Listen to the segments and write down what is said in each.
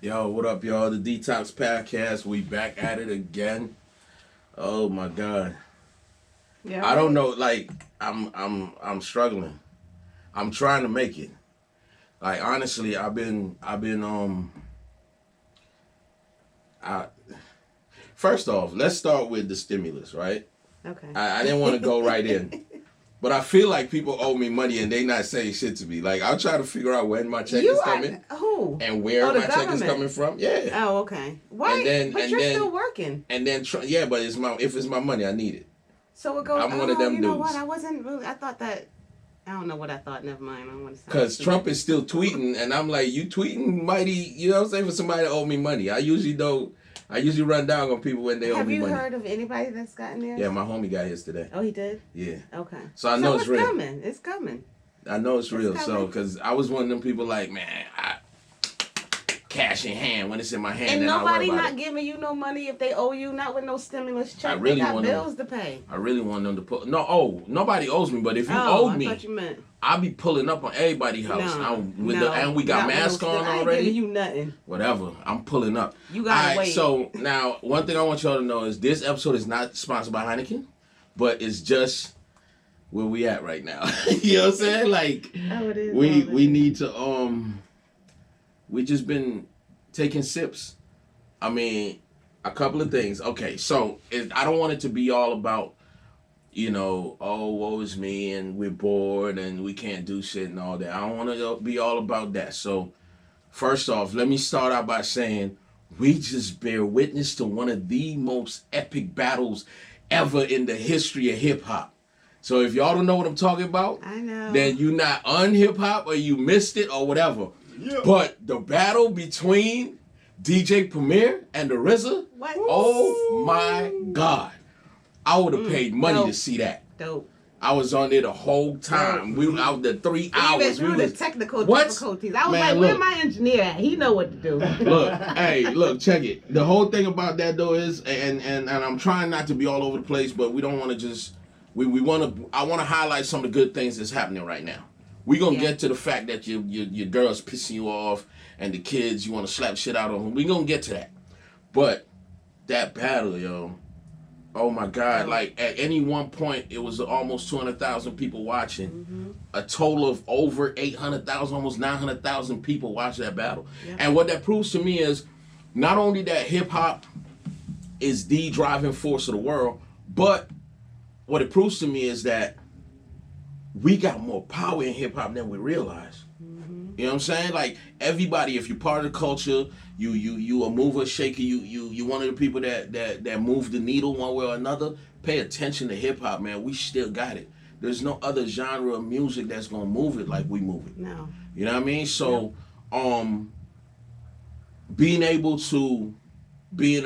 Yo, what up, y'all? The Detox Podcast. We back at it again. Oh my God. Yeah. I don't know. Like, I'm struggling. I'm trying to make it. Like, honestly, I. First off, let's start with the stimulus, right? Okay. I didn't want to go right in, but I feel like people owe me money and they not saying shit to me. Like, I'll try to figure out when my check is coming. Who? And where my check is coming from. Yeah. Oh, okay. Why? But you're still working. And then, yeah, but if it's my money, I need it. So it goes. I'm one of them you know dudes. what? I wasn't really. I thought that. I don't know what I thought. Never mind. I don't want to say. Because Trump is still tweeting, and I'm like, you tweeting mighty. You know what I'm saying? For somebody that owe me money, I usually don't. I usually run down on people when they owe me money. Have you heard of anybody that's gotten there? Yeah, my homie got his today. Oh, he did? Yeah. Okay. So I know it's real. Coming. It's coming. I know it's real. So, because I was one of them people like, man, cash in hand when it's in my hand. And then nobody I not giving you no money if they owe you, not with no stimulus check. I really they got want bills to pay. I really want them to put. Nobody owes me, but if you owed me, I thought you meant. I'll be pulling up on everybody's house. And we got masks on already. I ain't giving you nothing. Whatever. I'm pulling up. You gotta wait. So now, one thing I want y'all to know is this episode is not sponsored by Heineken, but it's just where we at right now. You know what I'm saying? Like, it is. We need to we just been taking sips. I mean, a couple of things. Okay, so I don't want it to be all about, oh, woe is me, and we're bored, and we can't do shit and all that. I don't want to be all about that. So, first off, let me start out by saying we just bear witness to one of the most epic battles ever in the history of hip-hop. So if y'all don't know what I'm talking about, I know. Then you not on hip-hop or you missed it or whatever. Yeah. But the battle between DJ Premier and the RZA, what? Oh my God. I would have paid money to see that. Dope. I was on there the whole time. We were out there 3 hours. Even through the technical difficulties. I was where's my engineer at? He know what to do. Look, check it. The whole thing about that though is, and I'm trying not to be all over the place, but we don't want to just, I want to highlight some of the good things that's happening right now. We're going to get to the fact that your girl's pissing you off and the kids, you want to slap shit out of them. We're going to get to that. But that battle, yo, oh my God. Like at any one point, it was almost 200,000 people watching. Mm-hmm. A total of over 800,000, almost 900,000 people watched that battle. Yeah. And what that proves to me is not only that hip hop is the driving force of the world, but what it proves to me is that we got more power in hip hop than we realize. Mm-hmm. You know what I'm saying? Like everybody, if you're part of the culture, you a mover, shaker, you one of the people that move the needle one way or another. Pay attention to hip hop, man. We still got it. There's no other genre of music that's gonna move it like we move it. No. You know what I mean? So, being able to be in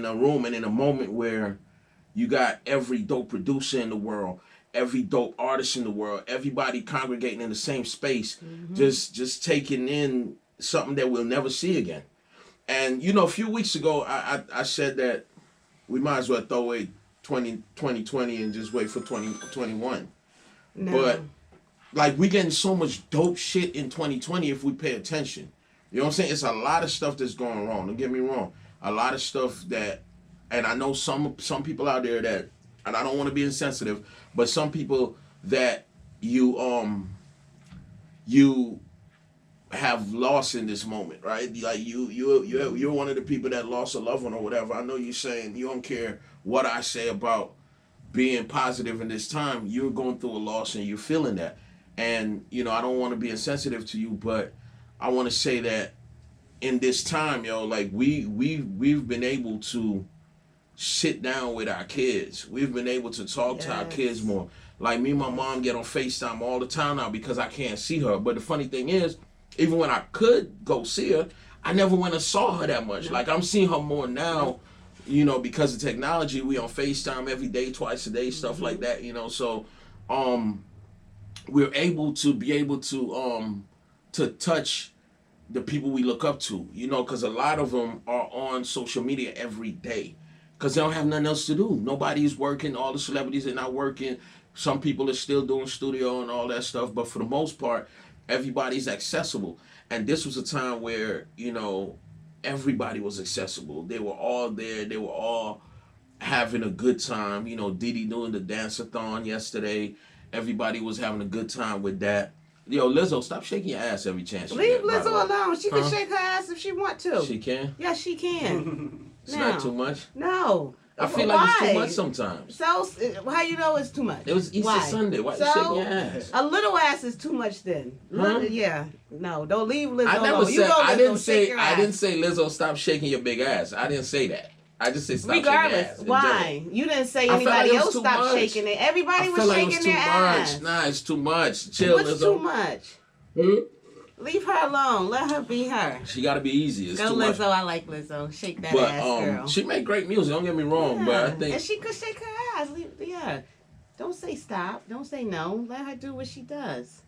a room and in a moment where you got every dope producer in the world, every dope artist in the world, everybody congregating in the same space, just taking in something that we'll never see again. And, a few weeks ago, I said that we might as well throw away 2020 and just wait for 2021. No. But, like, we getting so much dope shit in 2020 if we pay attention. You know what I'm saying? It's a lot of stuff that's going wrong. Don't get me wrong. A lot of stuff that, and I know some people out there that, and I don't want to be insensitive, but some people that you have lost in this moment, right? Like you're one of the people that lost a loved one or whatever. I know you're saying you don't care what I say about being positive in this time. You're going through a loss and you're feeling that. And, I don't want to be insensitive to you, but I want to say that in this time, like we've been able to sit down with our kids. We've been able to talk to our kids more. Like me and my mom get on FaceTime all the time now because I can't see her. But the funny thing is, even when I could go see her, I never went and saw her that much. Like I'm seeing her more now, because of technology. We on FaceTime every day, twice a day, stuff like that, So we're able to touch the people we look up to, because a lot of them are on social media every day. Because they don't have nothing else to do. Nobody's working. All the celebrities are not working. Some people are still doing studio and all that stuff. But for the most part, everybody's accessible. And this was a time where, everybody was accessible. They were all there. They were all having a good time. Diddy doing the dance-a-thon yesterday. Everybody was having a good time with that. Yo, Lizzo, stop shaking your ass every chance you Leave get. Lizzo alone. She can shake her ass if she want to. She can? Yeah, she can. It's not too much? No. I feel like it's too much sometimes. So, how you know it's too much? It was Easter Sunday. Why you shaking your ass? A little ass is too much then. Yeah. No, don't leave Lizzo I never alone. said, I didn't say Lizzo stop shaking your big ass. I didn't say that. I just said stop shaking your ass. Why? You didn't say anybody else stop shaking it. Everybody was shaking their ass. Nah, it's too much. Chill, What's Lizzo. Too much? Leave her alone. Let her be her. She got to be easy. It's Go too Lizzo. much. I like Lizzo. Shake that ass, girl. She make great music. Don't get me wrong, but I think and she could shake her ass. Yeah. Don't say stop. Don't say no. Let her do what she does.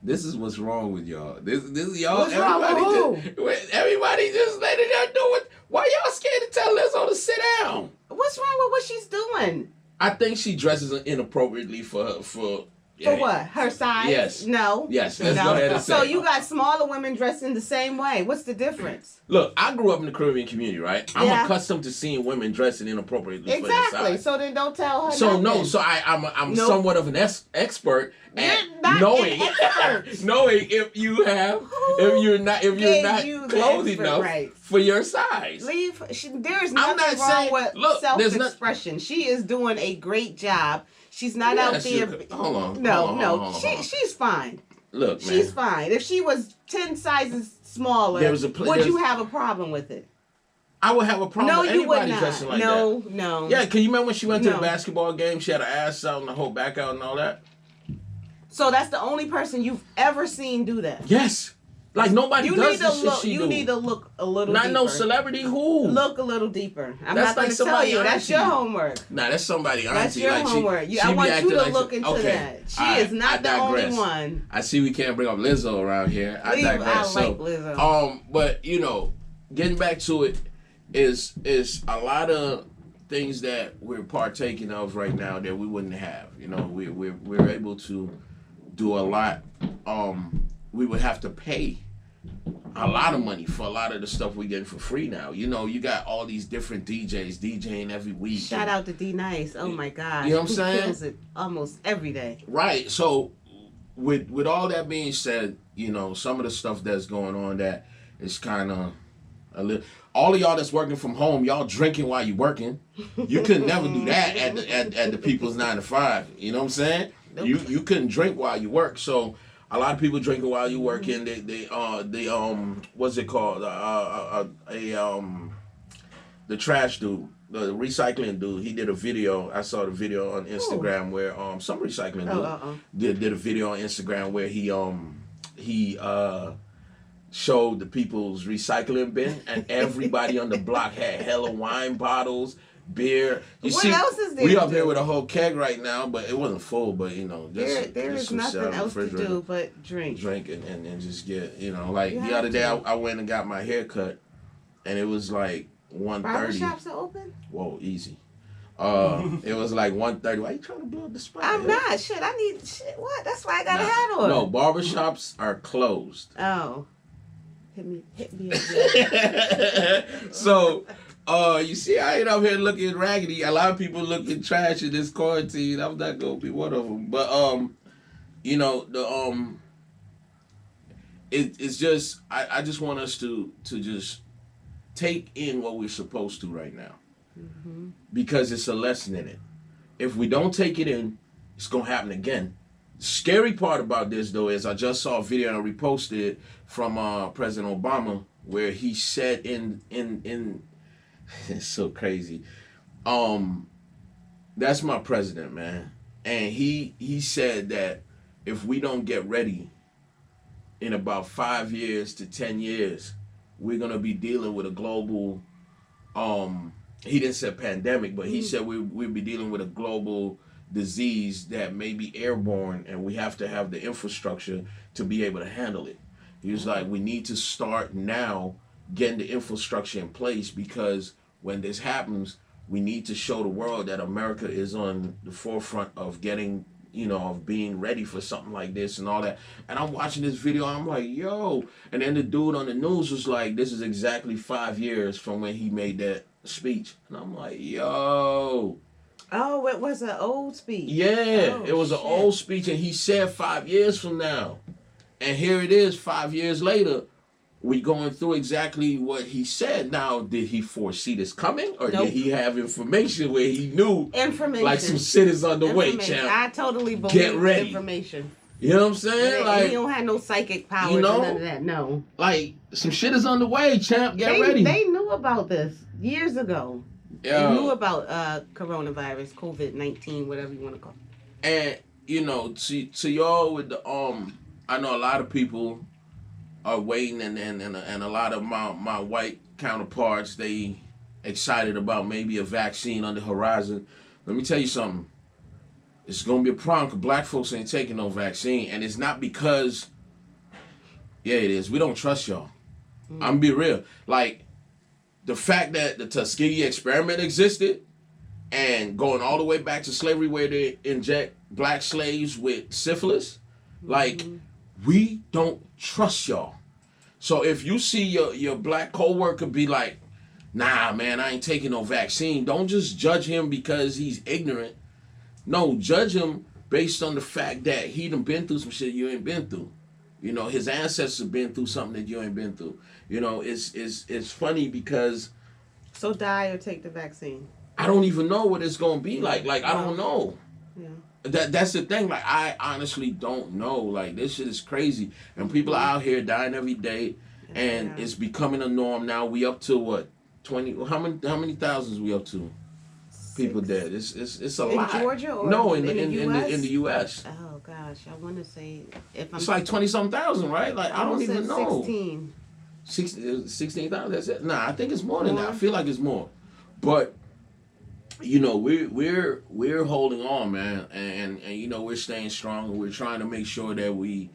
This is what's wrong with y'all. This is y'all. What's wrong with who? Everybody just letting her do it. Why y'all scared to tell Lizzo to sit down? What's wrong with what she's doing? I think she dresses inappropriately for her. For what? Her size? Yes. No. Yes. Let's go ahead and say. So you got smaller women dressing the same way. What's the difference? Look, I grew up in the Caribbean community, right? I'm accustomed to seeing women dressing inappropriately for their size. So then don't tell her. So nothing. I'm somewhat of an expert at knowing if you're not clothed enough for your size. There's nothing wrong with self-expression. She is doing a great job. She's not out there. Hold on. She's fine. Look, man. She's fine. If she was 10 sizes smaller, would you have a problem with it? I would have a problem with anybody dressing like that. No. Yeah, can you remember when she went to the basketball game? She had her ass out and the whole back out and all that. So that's the only person you've ever seen do that? Yes. Like nobody does this shit she do. You need to look a little deeper. Not no celebrity who? Look a little deeper. I'm not going to tell you. That's your homework. Nah, that's somebody auntie. That's your homework. I want you to look into that. She is not the only one. I see we can't bring up Lizzo around here. I digress. I like Lizzo. But getting back to it is a lot of things that we're partaking of right now that we wouldn't have. We're able to do a lot. We would have to pay a lot of money for a lot of the stuff we're getting for free now. You got all these different DJs DJing every week. Shout out to D Nice. Oh my God. You know what I'm saying? He kills it almost every day. Right. So with all that being said, some of the stuff that's going on that is kind of a little. All of y'all that's working from home, y'all drinking while you working. You could never do that at the people's 9 to 5. You know what I'm saying? Nope. You couldn't drink while you work. So a lot of people drinking while you working. They what's it called? The trash dude, the recycling dude. He did a video. I saw the video on Instagram where some recycling dude did a video on Instagram where he showed the people's recycling bin, and everybody on the block had hella wine bottles, beer. What else is there? We up here with a whole keg right now, but it wasn't full. But there is nothing else to do but drink and just get like the other day I went and got my hair cut, and it was like 1:30. Barbershops are open? Whoa, easy. It was like 1:30. Why are you trying to blow up the spot? I'm not. Shit, I need shit. What? That's why I got a hat on. No, barbershops are closed. Oh. Hit me So, you see, I ain't up here looking raggedy. A lot of people looking trash in this quarantine. I'm not gonna be one of them. But it's just I just want us to just take in what we're supposed to right now, because it's a lesson in it. If we don't take it in, it's gonna happen again. Scary part about this, though, is I just saw a video and reposted it from President Obama where he said in it's so crazy. That's my president, man. And he said that if we don't get ready in about 5 years to 10 years, we're going to be dealing with a global, he didn't say pandemic, but he said we'll be dealing with a global disease that may be airborne, and we have to have the infrastructure to be able to handle it. He was like, we need to start now getting the infrastructure in place, because when this happens, we need to show the world that America is on the forefront of getting of being ready for something like this and all that. And I'm watching this video, I'm like, yo. And then the dude on the news was like, this is exactly 5 years from when he made that speech. And I'm like, yo. Oh, it was an old speech. Yeah, it was an old speech, and he said 5 years from now. And here it is, 5 years later. We going through exactly what he said. Now, did he foresee this coming, or did he have information where he knew like some shit is on the way, champ? I totally believe information. You know what I'm saying? Like, he don't have no psychic powers or none of that. No. Like, some shit is on the way, champ. Get ready. They knew about this years ago. They knew about coronavirus, COVID-19, whatever you want to call it. And to y'all with the I know a lot of people are waiting, and a lot of my white counterparts, they excited about maybe a vaccine on the horizon. Let me tell you something. It's going to be a problem because black folks ain't taking no vaccine. And it's not because, it is. We don't trust y'all. I'm going to be real. Like, the fact that the Tuskegee experiment existed and going all the way back to slavery where they inject black slaves with syphilis, like, we don't trust y'all. So if you see your black coworker be like, nah, man, I ain't taking no vaccine, don't just judge him because he's ignorant. No, judge him based on the fact that he done been through some shit you ain't been through. His ancestors been through something that you ain't been through. It's funny because... So die or take the vaccine? I don't even know what it's going to be like. Like, I don't know. Yeah. That's the thing. Like, I honestly don't know. Like, this shit is crazy. And people are out here dying every day. And it's becoming a norm now. We up to what? 20? How many thousands we up to? People dead. It's a lot. In Georgia or no, in the U.S.? Oh, gosh. I want to say... It's like 20-something thousand, right? Like, I don't even know. 16. 16,000, that's it? Nah, I think it's more than that. I feel like it's more. But... we're holding on, man, and we're staying strong. We're trying to make sure that we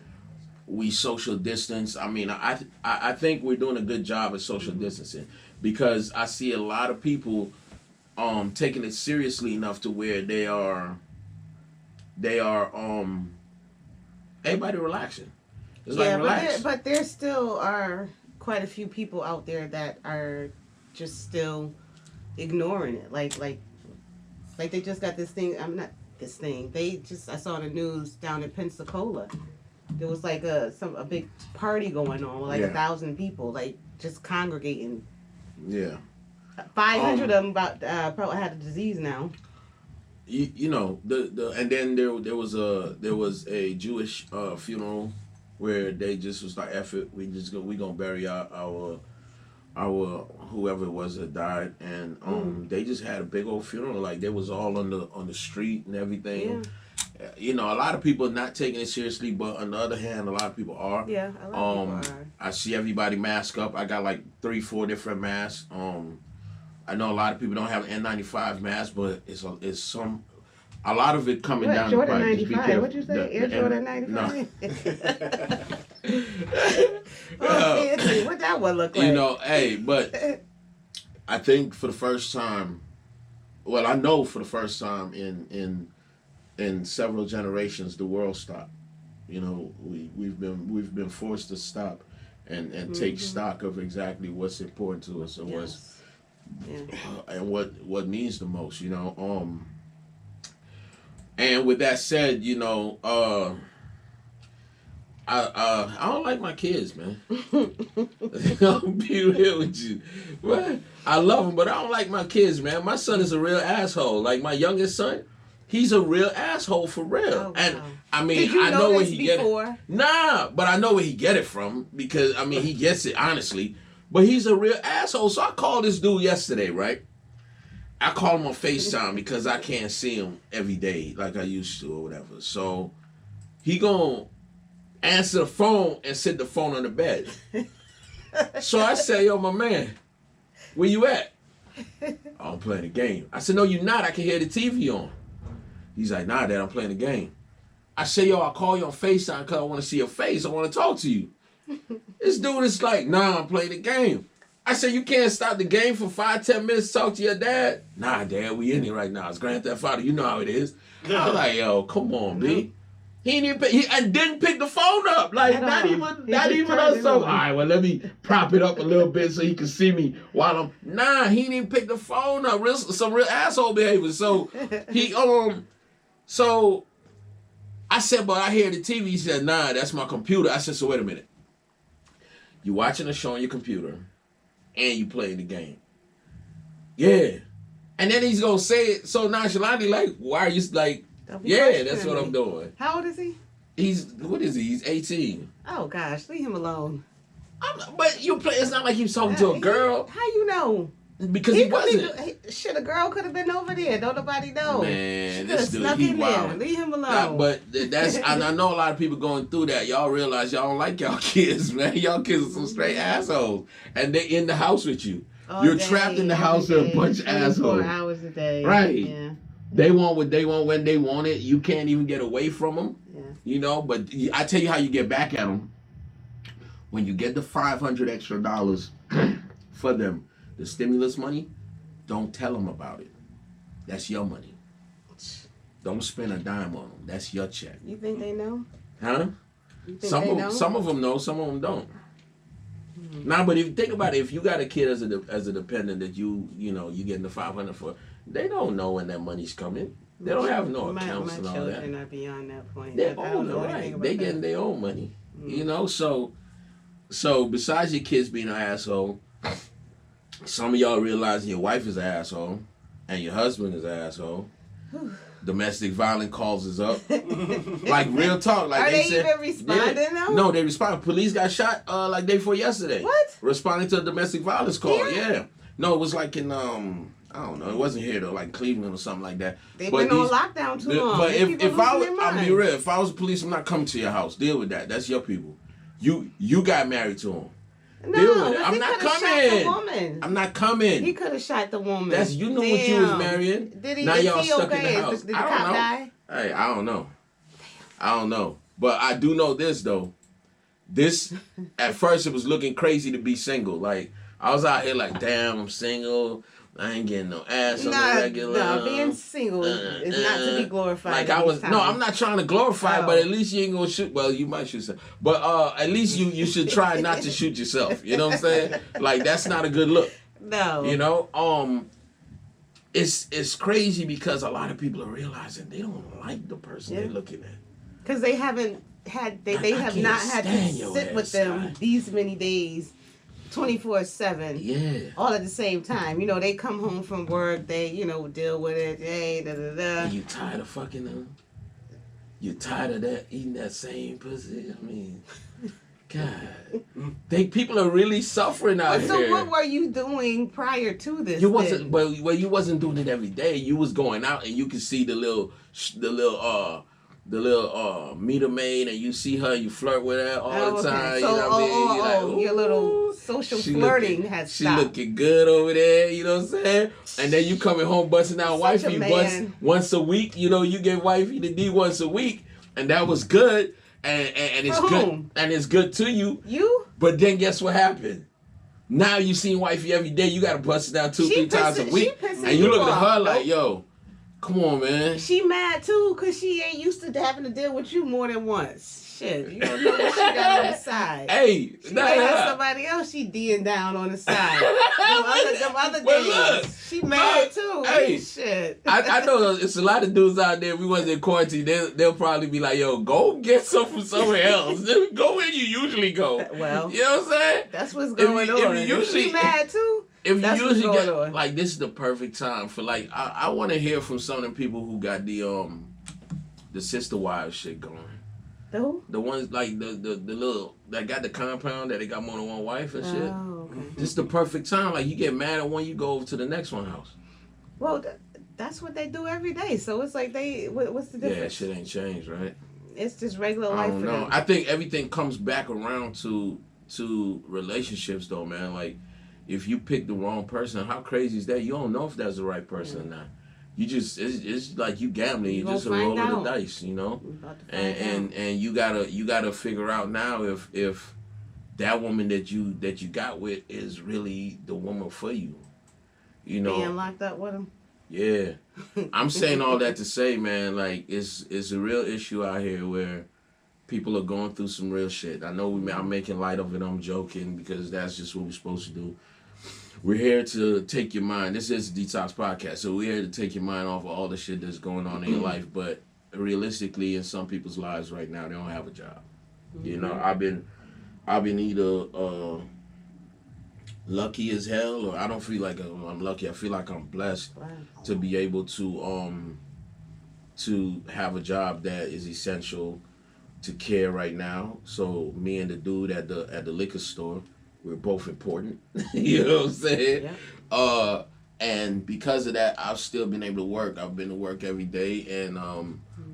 social distance. I mean, I think we're doing a good job at social distancing because I see a lot of people taking it seriously enough to where they are everybody relaxing. It's like relax. But there still are quite a few people out there that are just still ignoring it. Like they just got this thing. I saw in the news down in Pensacola. There was like a big party going on with 1,000 people, like just congregating. Yeah. 500 of them probably had the disease now. And then there was a Jewish funeral where they just was like, F it, we gonna bury our whoever it was that died, and they just had a big old funeral. Like, they was all on the street and everything. Yeah. A lot of people are not taking it seriously, but on the other hand, a lot of people are. Yeah, a lot of people are. I see everybody mask up. I got like 3-4 different masks. I know a lot of people don't have an N95 mask, but it's a lot of it coming down Jordan the pipe. 95? What'd you say? Air Jordan 95? No. What that one look like? But I think for the first time, I know for the first time in several generations, the world stopped. We've been forced to stop and take stock of exactly what's important to us and and what means the most. And with that said, I don't like my kids, man. I'll be real with you. Well, I love them, but I don't like my kids, man. My son is a real asshole. Like, my youngest son, he's a real asshole for real. Oh, and I mean, I know where he get it. Nah, but I know where he get it from because I mean, he gets it honestly. But he's a real asshole. So I called this dude yesterday, right? I called him on FaceTime because I can't see him every day like I used to or whatever. So he gonna answer the phone and sit the phone on the bed. So I say, yo, my man, where you at? I'm playing a game. I said, no, you're not. I can hear the TV on. He's like, nah, Dad, I'm playing a game. I say, yo, I'll call you on FaceTime because I want to see your face. I want to talk to you. This dude is like, nah, I'm playing the game. I said, you can't stop the game for 5-10 minutes to talk to your dad? Nah, Dad, we in here right now. It's Grand Theft Auto. You know how it is. I was like, yo, come on, B. He didn't pick the phone up. Like, not even us. So, all right, well, let me prop it up a little bit so he can see me while I'm... Nah, he didn't even pick the phone up. Some real asshole behavior. So, so I said, but I hear the TV. He said, nah, that's my computer. I said, so wait a minute. You watching a show on your computer and you playing the game. Yeah. And then he's going to say it so nonchalantly, like, why are you, like, yeah, that's what I'm doing. How old is he? What is he? He's 18. Oh, gosh, leave him alone. But you play, it's not like he was talking to a girl. How you know? Because he wasn't. A girl could have been over there. Don't nobody know. Man, this dude, snuck he in wild. there. Leave him alone. Nah, but that's, I know a lot of people going through that. Y'all realize y'all don't like y'all kids, man. Y'all kids are some straight assholes. And they in the house with you. You're trapped in the house with a bunch of assholes. 4 hours a day. Right. Yeah. They want what they want when they want it. You can't even get away from them. Yeah. You know, but I tell you how you get back at them. When you get the $500 extra for them, the stimulus money, don't tell them about it. That's your money. Don't spend a dime on them. That's your check. You think they know? Huh? You think they know? Some of them know, some of them don't. Nah, but if you think about it, if you got a kid as a dependent that you getting the $500 for, they don't know when that money's coming. They don't have no accounts and all that. My children are beyond that point. They're older, right? They getting their own money. You know, so besides your kids being an asshole, some of y'all realizing your wife is an asshole and your husband is an asshole. Domestic violence calls is up. Like real talk. Like are they even responding though? No, they respond. Police got shot like day before yesterday. What? Responding to a domestic violence call. Yeah. No, it was like in I don't know. It wasn't here though, like Cleveland or something like that. They've been on lockdown too long. But if I'll be real. If I was the police, I'm not coming to your house. Deal with that. That's your people. You got married to him. No, deal with it. I'm not coming. Shot the woman. I'm not coming. He could have shot the woman. That's what you was marrying. Did he? Now y'all stuck okay? in the house. Did the cop die? Hey, I don't know. I don't know. But I do know this though. This at first it was looking crazy to be single. Like I was out here like, damn, I'm single. I ain't getting no ass on the regular. No, being single is not to be glorified. Like I'm not trying to glorify it, but at least you ain't gonna shoot. Well, you might shoot yourself, but at least you should try not to shoot yourself. You know what I'm saying? Like that's not a good look. No. You know, it's crazy because a lot of people are realizing they don't like the person they're looking at. Because they haven't had they have not had to sit with them these many days. 24/7. Yeah. All at the same time. You know, they come home from work, they, deal with it. Hey, And you tired of fucking them? You tired of that eating that same pussy? I mean, God. People are really suffering out here. So what were you doing prior to this? You wasn't you wasn't doing it every day. You was going out and you could see the little meter maid, and you see her, you flirt with her all the time. So, you know what I mean? Your little social flirting has stopped. She looking good over there, you know what I'm saying? And then you coming home busting out wifey once a week. You know, you get wifey the D once a week, and that was good, and it's good, and it's good to you. You? But then guess what happened? Now you seen wifey every day. You got to bust it down 2-3 times a week, and you look at her like, yo. Come on, man. She mad too because she ain't used to having to deal with you more than once. Shit, you don't know what she got on the side. Hey, she got somebody else she D'ing down on the side. them other days. She mad too. Hey, shit. I know it's a lot of dudes out there. If we wasn't in quarantine, they'll probably be like, yo, go get some from somewhere else. Go where you usually go. Well, you know what I'm saying? That's what's going on. If she mad too. If you usually get like this is the perfect time for like I want to hear from some of them people who got the sister wives shit going. Who? The ones like the little that got the compound that they got more than one wife and shit. Oh, okay. This is the perfect time. Like you get mad at one, you go over to the next one house. Well, that's what they do every day. So it's like what's the difference? Yeah, shit ain't changed, right? It's just regular life. I don't know. I think everything comes back around to relationships though, man. Like. If you pick the wrong person, how crazy is that? You don't know if that's the right person or not. You just it's like you gambling. You just a roll of the dice, you know. And you gotta figure out now if that woman that you got with is really the woman for you. You know, being locked up with him. Yeah, I'm saying all that to say, man, like it's a real issue out here where people are going through some real shit. I know I'm making light of it. I'm joking because that's just what we're supposed to do. We're here to take your mind. This is the Detox Podcast, so we're here to take your mind off of all the shit that's going on in your life. But realistically, in some people's lives right now, they don't have a job. You know, I've been either lucky as hell, or I don't feel like I'm lucky. I feel like I'm blessed to be able to have a job that is essential to care right now. So me and the dude at the liquor store, we're both important. You know what I'm saying? Yeah. And because of that, I've still been able to work. I've been to work every day, and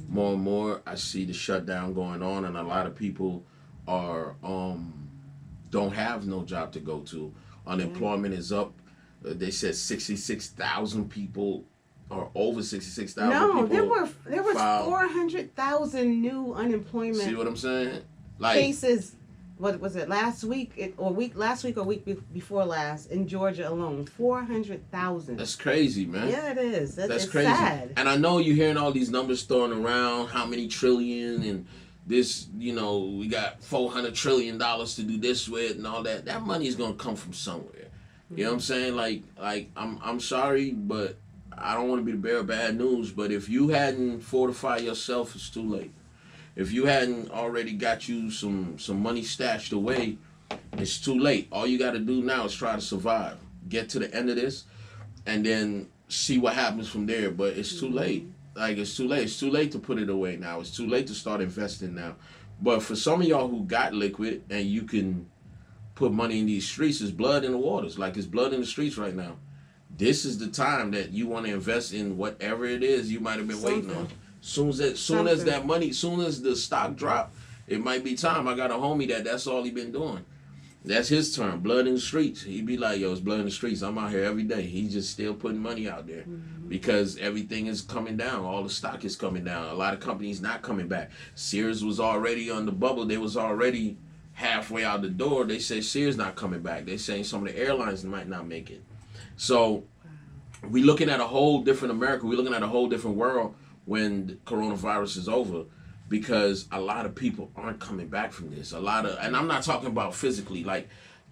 more and more I see the shutdown going on, and a lot of people are don't have no job to go to. Unemployment is up. They said 66,000 people, or over 66,000 people. No, there was 400,000 new unemployment. See what I'm saying? Like cases. What was it? Last week or week before last in Georgia alone, 400,000. That's crazy, man. Yeah, it is. That's crazy. Sad. And I know you're hearing all these numbers thrown around. How many trillion and this, you know, we got $400 trillion to do this with and all that. That money is gonna come from somewhere. You know what I'm saying? Like I'm sorry, but I don't want to be the bearer of bad news. But if you hadn't fortified yourself, it's too late. If you hadn't already got you some money stashed away, it's too late. All you got to do now is try to survive. Get to the end of this, and then see what happens from there. But it's too late. Like, it's too late. It's too late to put it away now. It's too late to start investing now. But for some of y'all who got liquid and you can put money in these streets, it's blood in the waters. Like, it's blood in the streets right now. This is the time that you want to invest in whatever it is you might have been waiting on. Soon as that money, soon as the stock drop, it might be time. I got a homie that's all he been doing. That's his term, blood in the streets. He be like, yo, it's blood in the streets. I'm out here every day. He's just still putting money out there because everything is coming down. All the stock is coming down. A lot of companies not coming back. Sears was already on the bubble. They was already halfway out the door. They say Sears not coming back. They saying some of the airlines might not make it. So we looking at a whole different America. We're looking at a whole different world when the coronavirus is over, because a lot of people aren't coming back from this. And I'm not talking about physically, like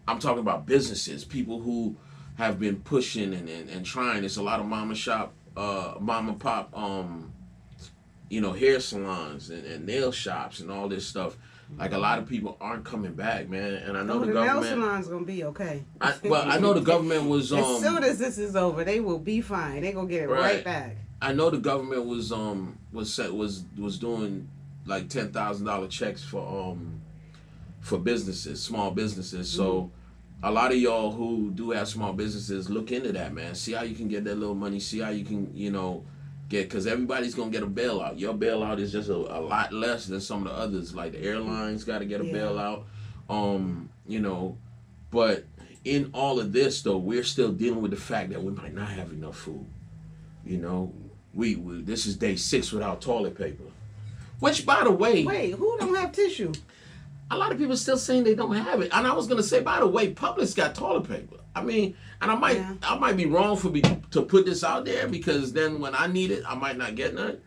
I'm talking about businesses, people who have been pushing and trying. There's a lot of mom and pop, hair salons and nail shops and all this stuff. Like, a lot of people aren't coming back, man. And I know the government. The nail salon's gonna be okay. I know the government was. As soon as this is over, they will be fine. They gonna get it right back. I know the government was doing like $10,000 checks for businesses, small businesses. So a lot of y'all who do have small businesses, look into that, man. See how you can get that little money. See how you can, get, because everybody's gonna get a bailout. Your bailout is just a lot less than some of the others. Like the airlines got to get a bailout. But in all of this though, we're still dealing with the fact that we might not have enough food. We this is day 6 without toilet paper. Which, by the way... Wait, who don't have tissue? A lot of people still saying they don't have it. And I was going to say, by the way, Publix got toilet paper. I mean, and I might be wrong to put this out there, because then when I need it, I might not get none.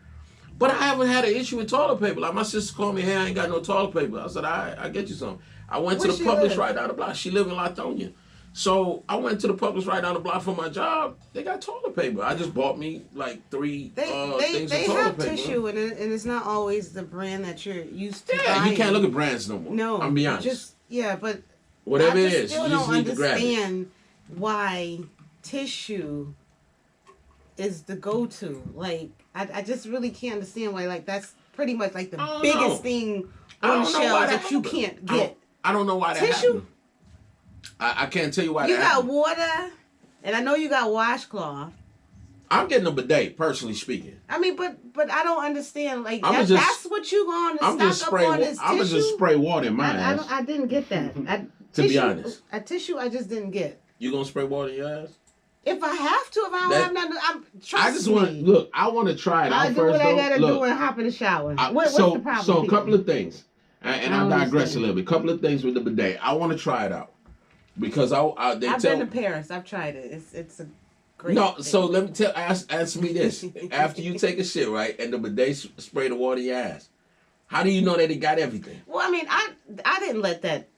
But I haven't had an issue with toilet paper. Like, my sister called me, hey, I ain't got no toilet paper. I said, I'll get you some. I went to the Publix right down the block. She live in Lithonia. So I went to the Publix right down the block for my job. They got toilet paper. I just bought me like 3 things of toilet paper. They have tissue, and it's not always the brand that you're used to. Yeah, buying. You can't look at brands no more. No, I'm be honest. But whatever it is, still you just don't need to grab it. understand why tissue is the go-to. Like, I just really can't understand why. Like, that's pretty much like the biggest thing on the shelves that you can't get. I don't know why that happened. I can't tell you why. You got water, and I know you got washcloth. I'm getting a bidet, personally speaking. I mean, but I don't understand. Like, that's what you going to stock up on is tissue? I'm going to just spray water in my ass. I didn't get that. To be honest. A tissue I just didn't get. You going to spray water in your ass? If I have to, if I don't have nothing, trust me. I want to try it out first. I do what I got to do and hop in the shower. What's the problem? So a couple of things. And I digress a little bit. Couple of things with the bidet. I want to try it out because I've been to Paris. I've tried it. It's a great. No, thing. so let me answer me this. After you take a shit, right, and the bidet spray the water in your ass, how do you know that it got everything? Well, I mean, I didn't let that,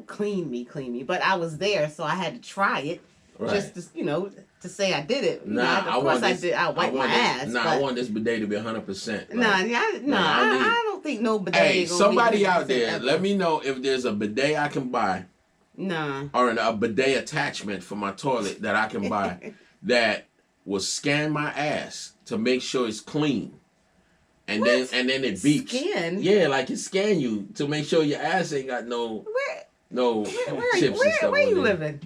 clean me, but I was there, so I had to try it, just to, to say I did it. Of course I did. I wiped my ass. I want this bidet to be 100%. I don't think no bidet. Hey, somebody out there, ever. let me know if there's a bidet I can buy. Nah. Or a bidet attachment for my toilet that I can buy that will scan my ass to make sure it's clean. And then it beeps. Scan? Yeah, like it scan you to make sure your ass ain't got no chips and stuff. Where you there. living?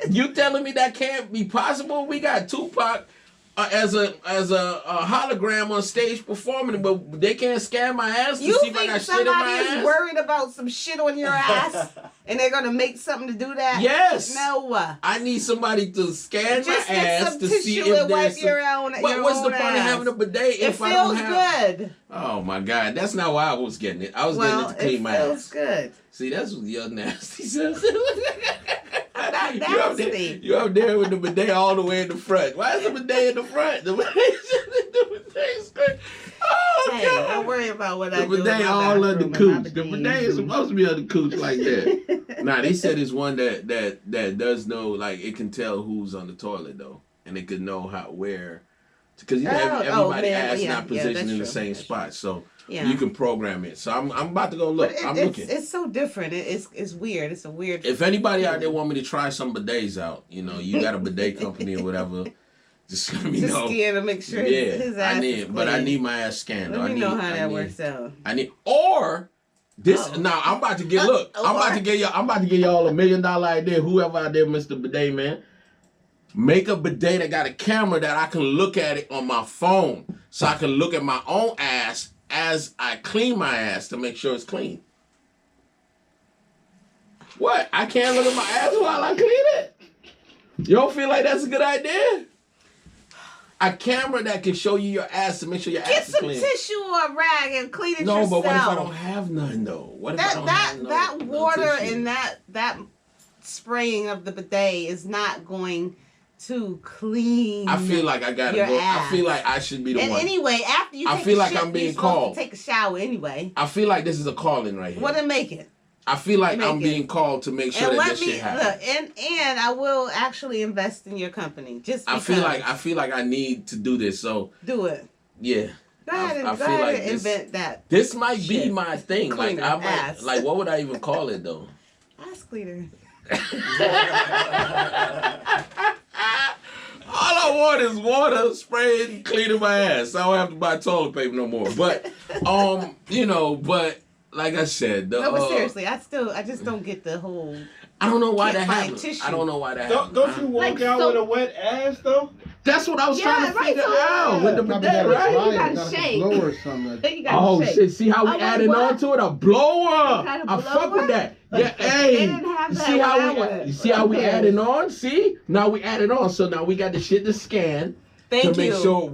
You telling me that can't be possible? We got Tupac as a hologram on stage performing, but they can't scan my ass to see if I got shit in my ass. You think somebody is worried about some shit on your ass and they're gonna make something to do that? Yes. No. I need somebody to scan Just my get ass some to tissue see and if wipe there's your own. What's the point of having a bidet if I don't have? It feels good. Oh my God, that's not why I was getting it. I was getting it to clean my ass. It feels good. See, that's what your nasty says. I'm not nasty. You up there with the bidet all the way in the front. Why is the bidet in the front? The bidet's good. Oh, hey, God. don't worry about what I do. The bidet all under the cooch. The bidet is supposed to be under the cooch like that. Nah, they said it's one that does know, like, it can tell who's on the toilet, though. And it could know where. Because everybody's ass not positioned in the same spot. So you can program it. So I'm about to go look. I'm looking. It's so different. It's weird. It's a weird. If anybody out there want me to try some bidets out, you got a bidet company or whatever, just let me know. Just scan to make sure his ass is clean. But I need my ass scanned. Let me know how that works out. Now I'm about to get I'm about to give y'all $1 million idea. Whoever out there, Mr. Bidet Man. Make a bidet that got a camera that I can look at it on my phone so I can look at my own ass as I clean my ass to make sure it's clean. What? I can't look at my ass while I clean it? You don't feel like that's a good idea? A camera that can show you your ass to make sure your ass is clean. Get some tissue or a rag and clean it yourself. No, but what if I don't have none though? What if I don't have that water tissue? and that spraying of the bidet is not going to clean. I feel like I gotta go. Ass. I feel like I should be the one. And anyway, after you take I feel a like shit, I'm being you're supposed called. to take a shower anyway. I feel like this is a calling right here. What to make it? I feel like I'm being called to make sure that this shit happens. And I will actually invest in your company. Just because. I feel like I need to do this. So do it. Yeah. Go ahead and invent that. This might be my thing. Cleaner, like I might, like what would I even call it though? Ass cleaner. All I want is water spraying, cleaning my ass. I don't have to buy toilet paper no more. But, but like I said, but seriously, I just don't get the whole. I don't know why that happens. I don't know why that happens. Don't you walk out with a wet ass though? That's what I was trying to figure out with the bidet, right? You gotta shake. Blow or something. You gotta shake. Shit! See how we adding on to it? A blower. I fuck with that. Yeah, hey. You see how we adding on? See? Now we adding on. So now we got the shit to scan. Thank to you. make sure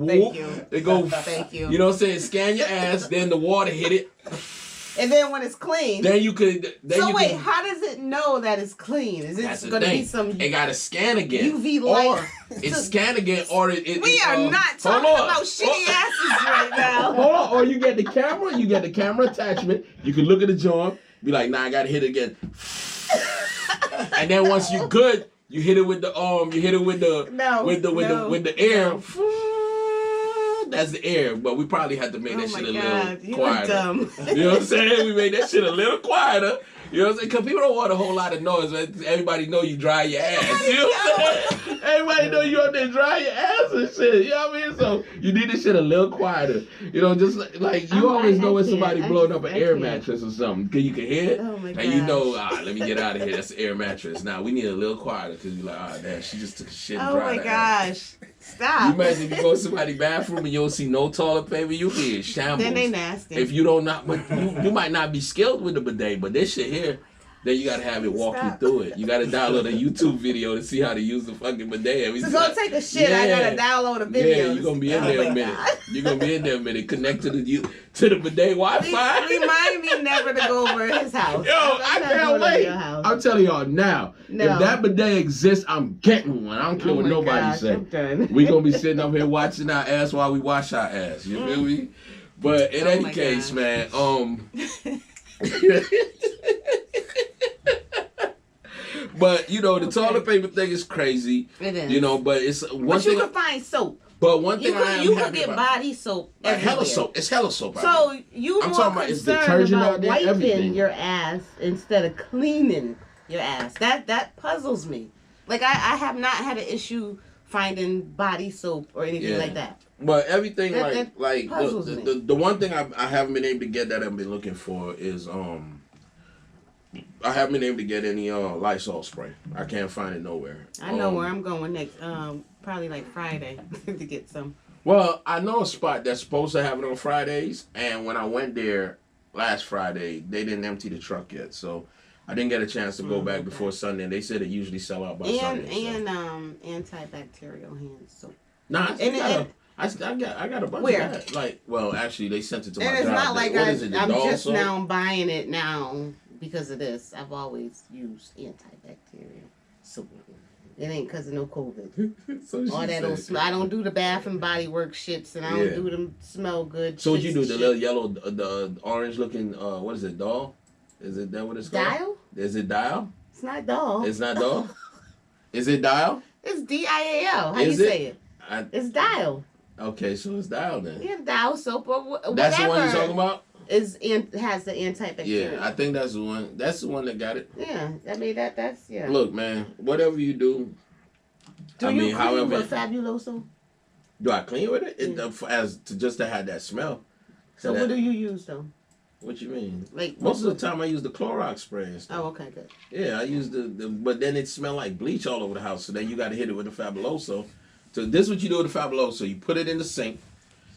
it go. Thank you. You know what I'm saying? Scan your ass, then the water hit it. And then when it's clean, then you could. How does it know that it's clean? Is it going to be some? It got to scan again. UV light. Or it's scan again, or we are not talking about shitty asses right now. Hold on, or you get the camera attachment. You can look at the joint, be like, nah, I got to hit it again. And then once you're good, you hit it with the with the air. That's the air, but we probably had to make that shit a little quieter. Dumb. You know what I'm saying? We made that shit a little quieter. You know what I'm saying? Because people don't want a whole lot of noise. Everybody know you dry your ass. You know what I'm saying? Everybody know you out there dry your ass and shit. You know what I mean? So you need this shit a little quieter. You know, just like you always know when somebody blowing up an air mattress or something. Because you can hear it. Oh my God. And you know, let me get out of here. That's an air mattress. Now we need a little quieter because you're like, damn, she just took a shit and dried her ass. Stop. You imagine if you go to somebody's bathroom and you don't see no toilet paper, you hear shambles. Then they nasty. If you don't but you might not be skilled with the bidet, but this shit here, then you gotta have it walk you through it. You gotta download a YouTube video to see how to use the fucking bidet. So go take a shit. I gotta download a video. Yeah, you're gonna be in there a minute. You're gonna be in there a minute. Connect to the bidet Wi-Fi. Remind me never to go over his house. Yo, I can't wait. I'm telling y'all now. No. If that bidet exists, I'm getting one. I don't care what nobody say. We gonna be sitting up here watching our ass while we wash our ass. You feel me? But in any case, man, but you know the toilet paper thing is crazy. It is. You know, but it's one but thing. You can find soap. But one thing you can get body soap. Like hella soap. It's hella soap. So you I'm more talking about concerned about wiping your ass instead of cleaning your ass. That puzzles me. Like I have not had an issue finding body soap or anything like that. But everything that like the one thing I haven't been able to get that I've been looking for is I haven't been able to get any Lysol spray. I can't find it nowhere. I know where I'm going next. Probably like Friday to get some. Well, I know a spot that's supposed to have it on Fridays, and when I went there last Friday, they didn't empty the truck yet, so I didn't get a chance to go back before Sunday. And they said it usually sell out by Sunday. And antibacterial hand soap. Nah, I got a bunch of that. Like, well, actually, they sent it to my job. And it's not like I'm just soap? now buying it now because of this. I've always used antibacterial soap. It ain't because of no COVID. So all that don't smell. I don't do the Bath and Body Works shits, and I don't do them smell good. So what you do? The little yellow, the orange looking, what is it? Doll? Is it that what it's called? Dial? Is it Dial? It's not Doll. It's not Doll. Is it Dial? It's DIAL. How you say it? It's Dial. Okay, so it's Dial then. Yeah, Dial soap or whatever. That's the one you're talking about? Has the antibacterial. Yeah, I think that's the one. That's the one that got it. Yeah, I mean that's. Look, man, whatever you do. Do you clean with Fabuloso? Do I clean with it? Just to have that smell. So what do you use though? What you mean? Like most of the time I use the Clorox spray and stuff. Oh, okay, good. Yeah, I use but then it smell like bleach all over the house. So then you got to hit it with the Fabuloso. So this is what you do with the Fabuloso. You put it in the sink,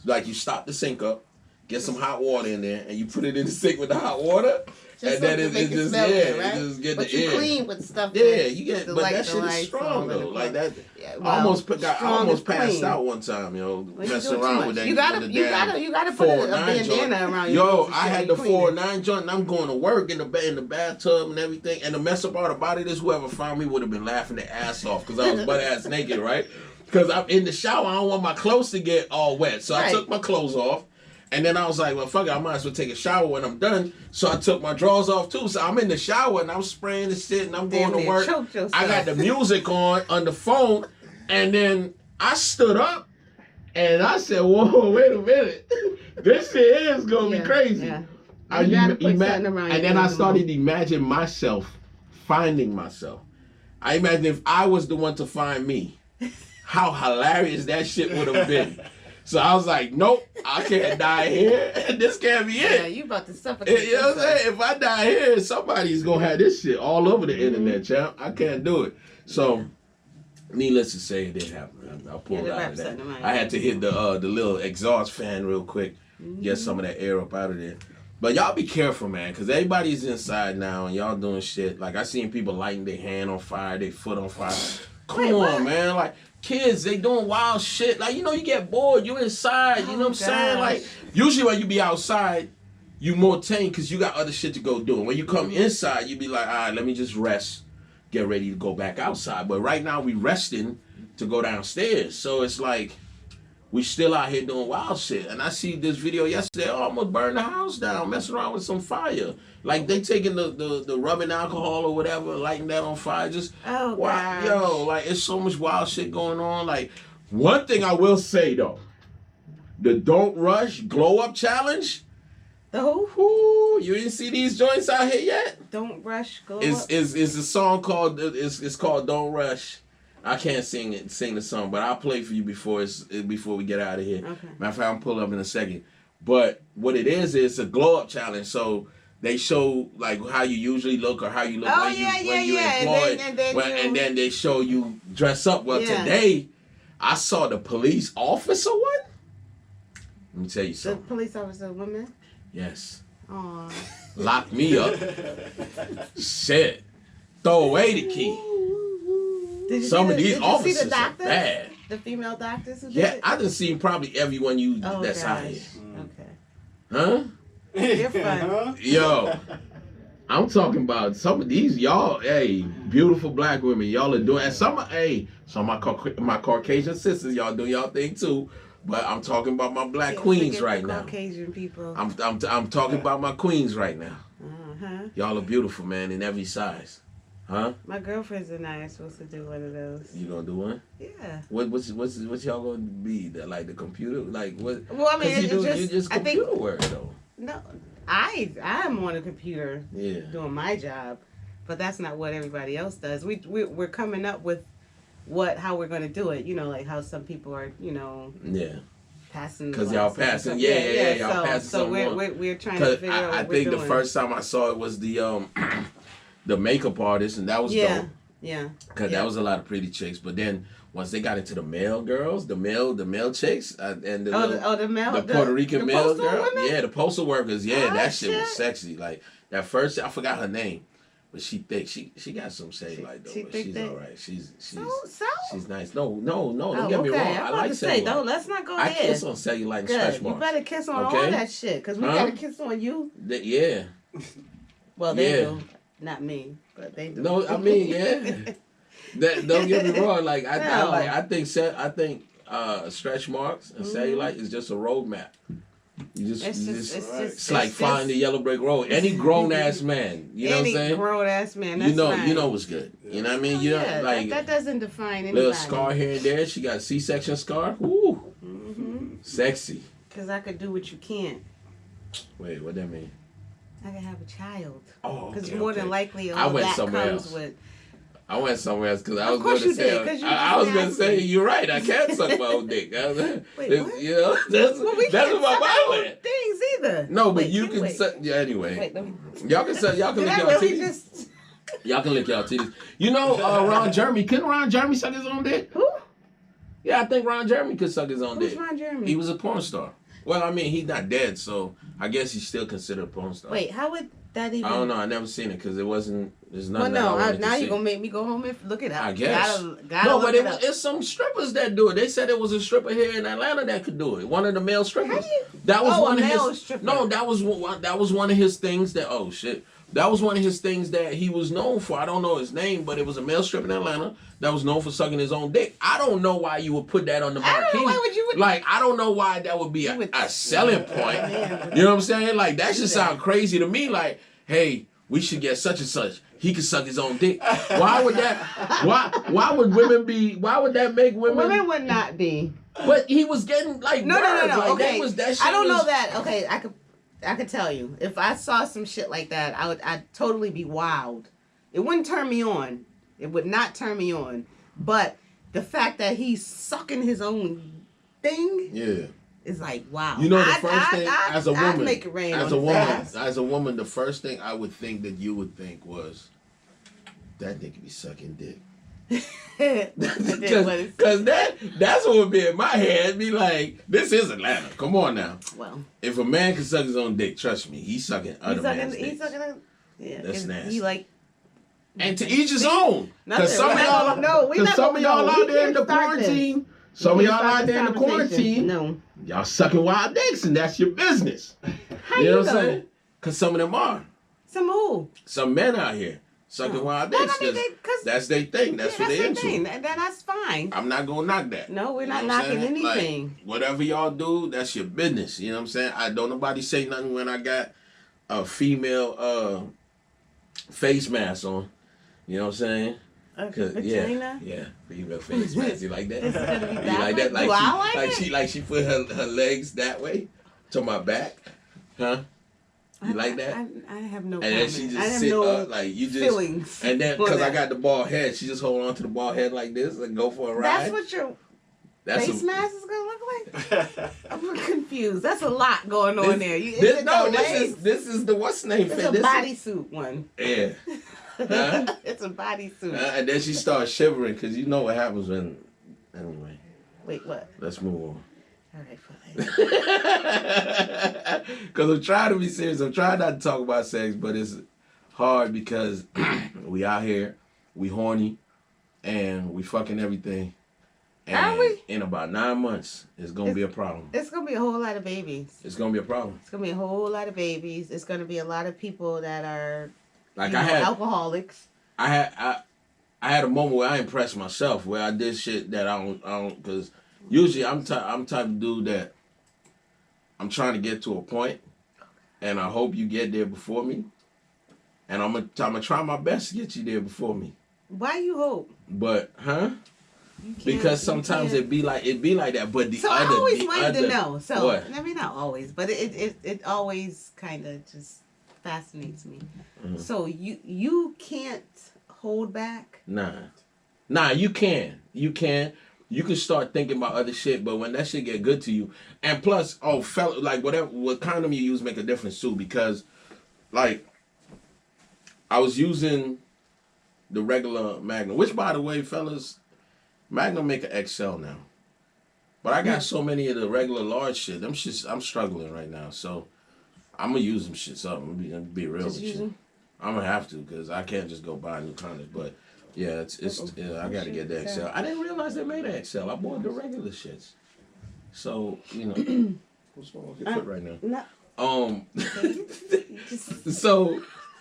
like you stop the sink up. Get some hot water in there, and you put it in the sink with the hot water, and then it just right? it just get but the you air. Clean with stuff. Yeah, you get, but that shit is strong though. Like that, I almost passed out one time, messing around with that. You gotta put a bandana around you. Yo, I had the 4-9 joint, and I'm going to work in the bathtub and everything. And the mess up part about it is whoever found me would have been laughing their ass off because I was butt ass naked, right? Because I'm in the shower, I don't want my clothes to get all wet, so I took my clothes off. And then I was like, well, fuck it, I might as well take a shower when I'm done. So I took my drawers off, too. So I'm in the shower, and I'm spraying the shit, and I'm going to work. I got the music on the phone, and then I stood up, and I said, whoa, wait a minute. This shit is going to be crazy. Yeah. And then I started imagining myself finding myself. I imagine if I was the one to find me, how hilarious that shit would have been. So I was like, nope, I can't die here. This can't be it. Yeah, you about to suffocate. You know what I'm saying? If I die here, somebody's going to have this shit all over the internet, champ. I can't do it. So, needless to say, it did happen. I pulled out of that. I had to hit the little exhaust fan real quick, get some of that air up out of there. But y'all be careful, man, because everybody's inside now, and y'all doing shit. Like, I seen people lighting their hand on fire, their foot on fire. Come on, man. Like, kids, they doing wild shit. Like, you get bored. You inside. You know what I'm saying? Like, usually when you be outside, you more tame because you got other shit to go do. And when you come inside, you be like, all right, let me just rest, get ready to go back outside. But right now, we resting to go downstairs. So it's like, we still out here doing wild shit. And I see this video yesterday, almost burned the house down, messing around with some fire. Like, they taking the rubbing alcohol or whatever, lighting that on fire. Just, wow, yo, like, it's so much wild shit going on. Like, one thing I will say, though, the Don't Rush Glow Up Challenge. The who? Ooh, you didn't see these joints out here yet? Don't Rush Glow Up? It's a song called, it's called Don't Rush. I can't sing the song, but I'll play for you before we get out of here. Okay. Matter of fact, I'll pull up in a second. But what it is a glow up challenge. So they show like how you usually look or how you look when you're employed, and then they show you dress up. Well, today I saw the police officer one. Let me tell you something. The police officer woman? Yes. Aww. lock me up. Shit. Throw away the key. Some of these officers are bad. The female doctors who did Yeah, it? I done seen probably everyone that's out here. Okay. Huh? You're fun. Yo, I'm talking about some of these y'all, hey, beautiful black women, y'all are doing, and some of my Caucasian sisters, y'all do y'all thing too. But I'm talking about my black queens right now. Caucasian people. I'm talking about my queens right now. Uh-huh. Y'all are beautiful, man, in every size. Huh? My girlfriends and I are supposed to do one of those. You gonna do one? Yeah. What's y'all gonna be? Like the computer? Like what? Well, I mean, you just computer work though. No, I'm on a computer Yeah. doing my job, but that's not what everybody else does. We're coming up with how we're gonna do it. You know, like how some people are, Yeah. passing. Because y'all passing, yeah, y'all passing. So we're trying to figure out what I think the first time I saw it was the the makeup artist, and that was dope. Yeah. Because that was a lot of pretty chicks. But then once they got into the male girls, the male chicks, and the Puerto Rican male girl, women? the postal workers, that shit was shit. sexy. Like that first, I forgot her name, but she thick. She got some cellulite though, but she's all right. She's nice. No, don't get me wrong. I like cellulite. Let's not go I there. kiss on cellulite and stretch marks. You better kiss on all that shit, because we gotta kiss on you. Yeah. Well, they do. Not me, but they do. No, I mean, don't get me wrong. Like I think stretch marks and cellulite is just a roadmap. It's like finding the yellow brick road. Any grown ass man, you know what I'm saying? Any grown ass man, that's you know what's good. You know what I mean? Like that doesn't define anybody. Little scar here and there. She got a C-section scar. Ooh, sexy. Because I could do what you can't. Wait, what that mean? I can have a child. Oh, because more than likely, I went that somewhere comes else. with. I went somewhere else because I was Of going course to you say. did, I was going to say you're right. I can't suck my own dick. Wait, what? You know, that's Well, what my mind went. Things either. No, but you can suck. Yeah, anyway. Wait, let me. Y'all can suck. Y'all can lick y'all titties. Y'all can lick y'all titties. You know, Ron Jeremy. Couldn't Ron Jeremy suck his own dick? Who? Yeah, I think Ron Jeremy could suck his own dick. Who's Ron Jeremy? He was a porn star. Well, I mean, he's not dead, so I guess he's still considered a porn star. Wait, how would that even? I don't know. I never seen it because it wasn't. There's nothing. Well, no. now you're gonna make me go home and look it up. I guess. Gotta no, look but it up. it's some strippers that do it. They said it was a stripper here in Atlanta that could do it. One of the male strippers. How do you? That was one a of male his. stripper. No, that was one of his things that. Oh shit. That was one of his things that he was known for. I don't know his name, but it was a male stripper in Atlanta that was known for sucking his own dick. I don't know why you would put that on the marquee. I don't know why would you. Like, I don't know why that would be a selling point. You know what I'm saying? Like, that should sound crazy to me. Like, hey, we should get such and such. He can suck his own dick. Why would that? Why would women be? Why would that make women? Women would not be. But he was getting like No. Like, Okay, that shit I don't know that. Okay, I could tell you if I saw some shit like that, I'd totally be wild. It wouldn't turn me on. It would not turn me on. But the fact that he's sucking his own thing, is like wow. You know, the first thing as a woman, I'd make it rain as on a woman, the first thing I would think that you would think was that nigga be sucking dick. Because that's what would be in my head. Be like, this is Atlanta. Come on now. Well, if a man can suck his own dick, trust me, he's sucking other man's dicks. He's sucking. Yeah, that's nasty. He like. And to each his own. Because some of y'all, out there in the quarantine. Some of y'all out there in the quarantine. Y'all sucking wild dicks, and that's your business. How you know what I'm saying? Because some of them are. Some who? Some men out here. Sucking wild dicks. That's their thing. That's what they're into. That's fine. I'm not going to knock that. No, we're not knocking anything. Like, whatever y'all do, that's your business. You know what I'm saying? I don't nobody say nothing when I got a female face mask on. You know what I'm saying? Yeah, female face mask. You like that? It's gonna be you like that? Like she put her legs that way to my back, huh? You like that? I have no. And then she just sit up like you just feelings. And then because I got the bald head, she just hold on to the bald head like this and go for a ride. That's what your face mask is gonna look like. I'm confused. That's a lot going on there. This is the what's the name? It's a bodysuit one. Yeah. Huh? It's a bodysuit. And then she starts shivering because you know what happens when. Anyway. Wait, what? Let's move on. All right, fine. Because I'm trying to be serious. I'm trying not to talk about sex, but it's hard because we out here, we horny, and we fucking everything. And are we? in about 9 months, it's going to be a problem. It's going to be a whole lot of babies. It's going to be a problem. It's going to be a whole lot of babies. It's going to be a lot of people that are like alcoholics. I had a moment where I impressed myself, where I did shit that I don't, because usually I'm type of dude that I'm trying to get to a point, and I hope you get there before me, and I'm gonna try my best to get you there before me. Why you hope? But because sometimes it be like that. But the so other, I always wanted to know. So what? I mean, not always, but it always kind of just fascinates me. Mm-hmm. So you can't hold back? Nah, you can. You can start thinking about other shit, but when that shit get good to you, and plus, fella, like what condom you use make a difference too, because, like, I was using the regular Magnum, which, by the way, fellas, Magnum make an XL now, but I got so many of the regular large shit. Them shits, I'm struggling right now, so I'm gonna use them shits up. I'm gonna be real with you. I'm gonna have to, because I can't just go buy new condoms. But yeah, I gotta get the XL. I didn't realize they made an XL. I bought the regular shits. So, what's wrong with your foot right now? No.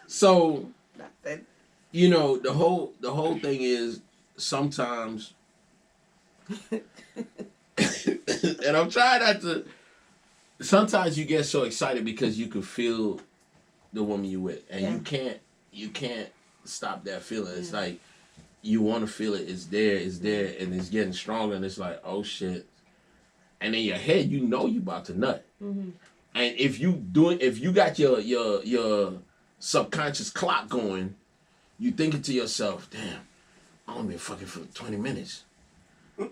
So the whole thing is sometimes, and I'm trying not to. Sometimes you get so excited because you can feel the woman you with, and you can't stop that feeling. It's like you want to feel it. It's there, and it's getting stronger. And it's like, oh shit! And in your head, you know you about to nut. Mm-hmm. And if you got your subconscious clock going, you thinking to yourself, damn, I only been fucking for 20 minutes.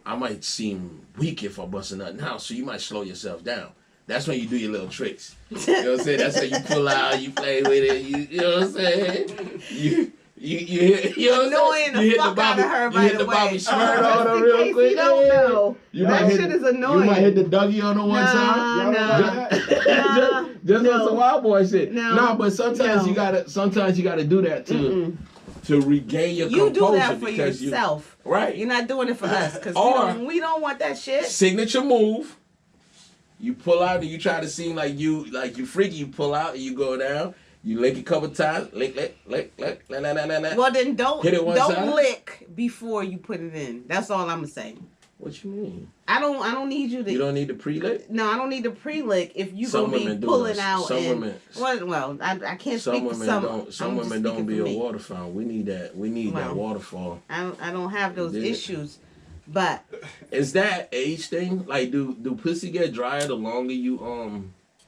I might seem weak if I bust a nut now, so you might slow yourself down. That's when you do your little tricks. You know what I'm saying? That's when you pull out, you play with it. You know what I'm saying? You annoying the fuck out of her, by the way. You hit the Bobby Smurd on her real quick. You don't know. That shit is annoying. You might hit the Dougie on her one time. Just on some wild boy shit. No, but sometimes you gotta do that to regain your composure. You do that for yourself. Right. You're not doing it for us, because we don't want that shit. Signature move. You pull out and you try to seem like you freaky. You pull out and you go down. You lick a couple times. Lick. Well, then don't lick before you put it in. That's all I'm saying. What you mean? I don't need you to. You don't need to pre-lick? No, I don't need to pre-lick if you gonna be pulling out. Well, I can't speak for some. Some women don't be a water fountain. We need that waterfall. I don't have those issues. But is that age thing? Like, do pussy get drier the longer you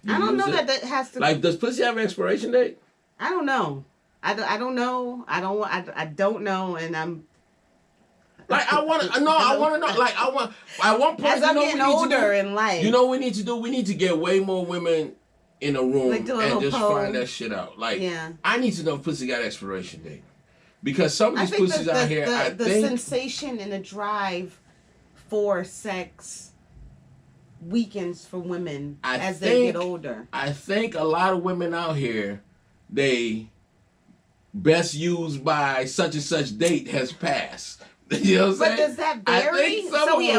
I don't know that has to. Like, does pussy have an expiration date? I don't know. I don't know. I don't know, and I'm. Like, I want to know. Like, I want. At one point, as I'm getting older in life, you know what we need to do? We need to get way more women in a room and just find that shit out. Like, I need to know if pussy got an expiration date. Because some of these pussies out here, I think... The sensation and the drive for sex weakens for women as they get older. I think a lot of women out here, they best used by such and such date has passed. You know what I'm saying? But does that vary?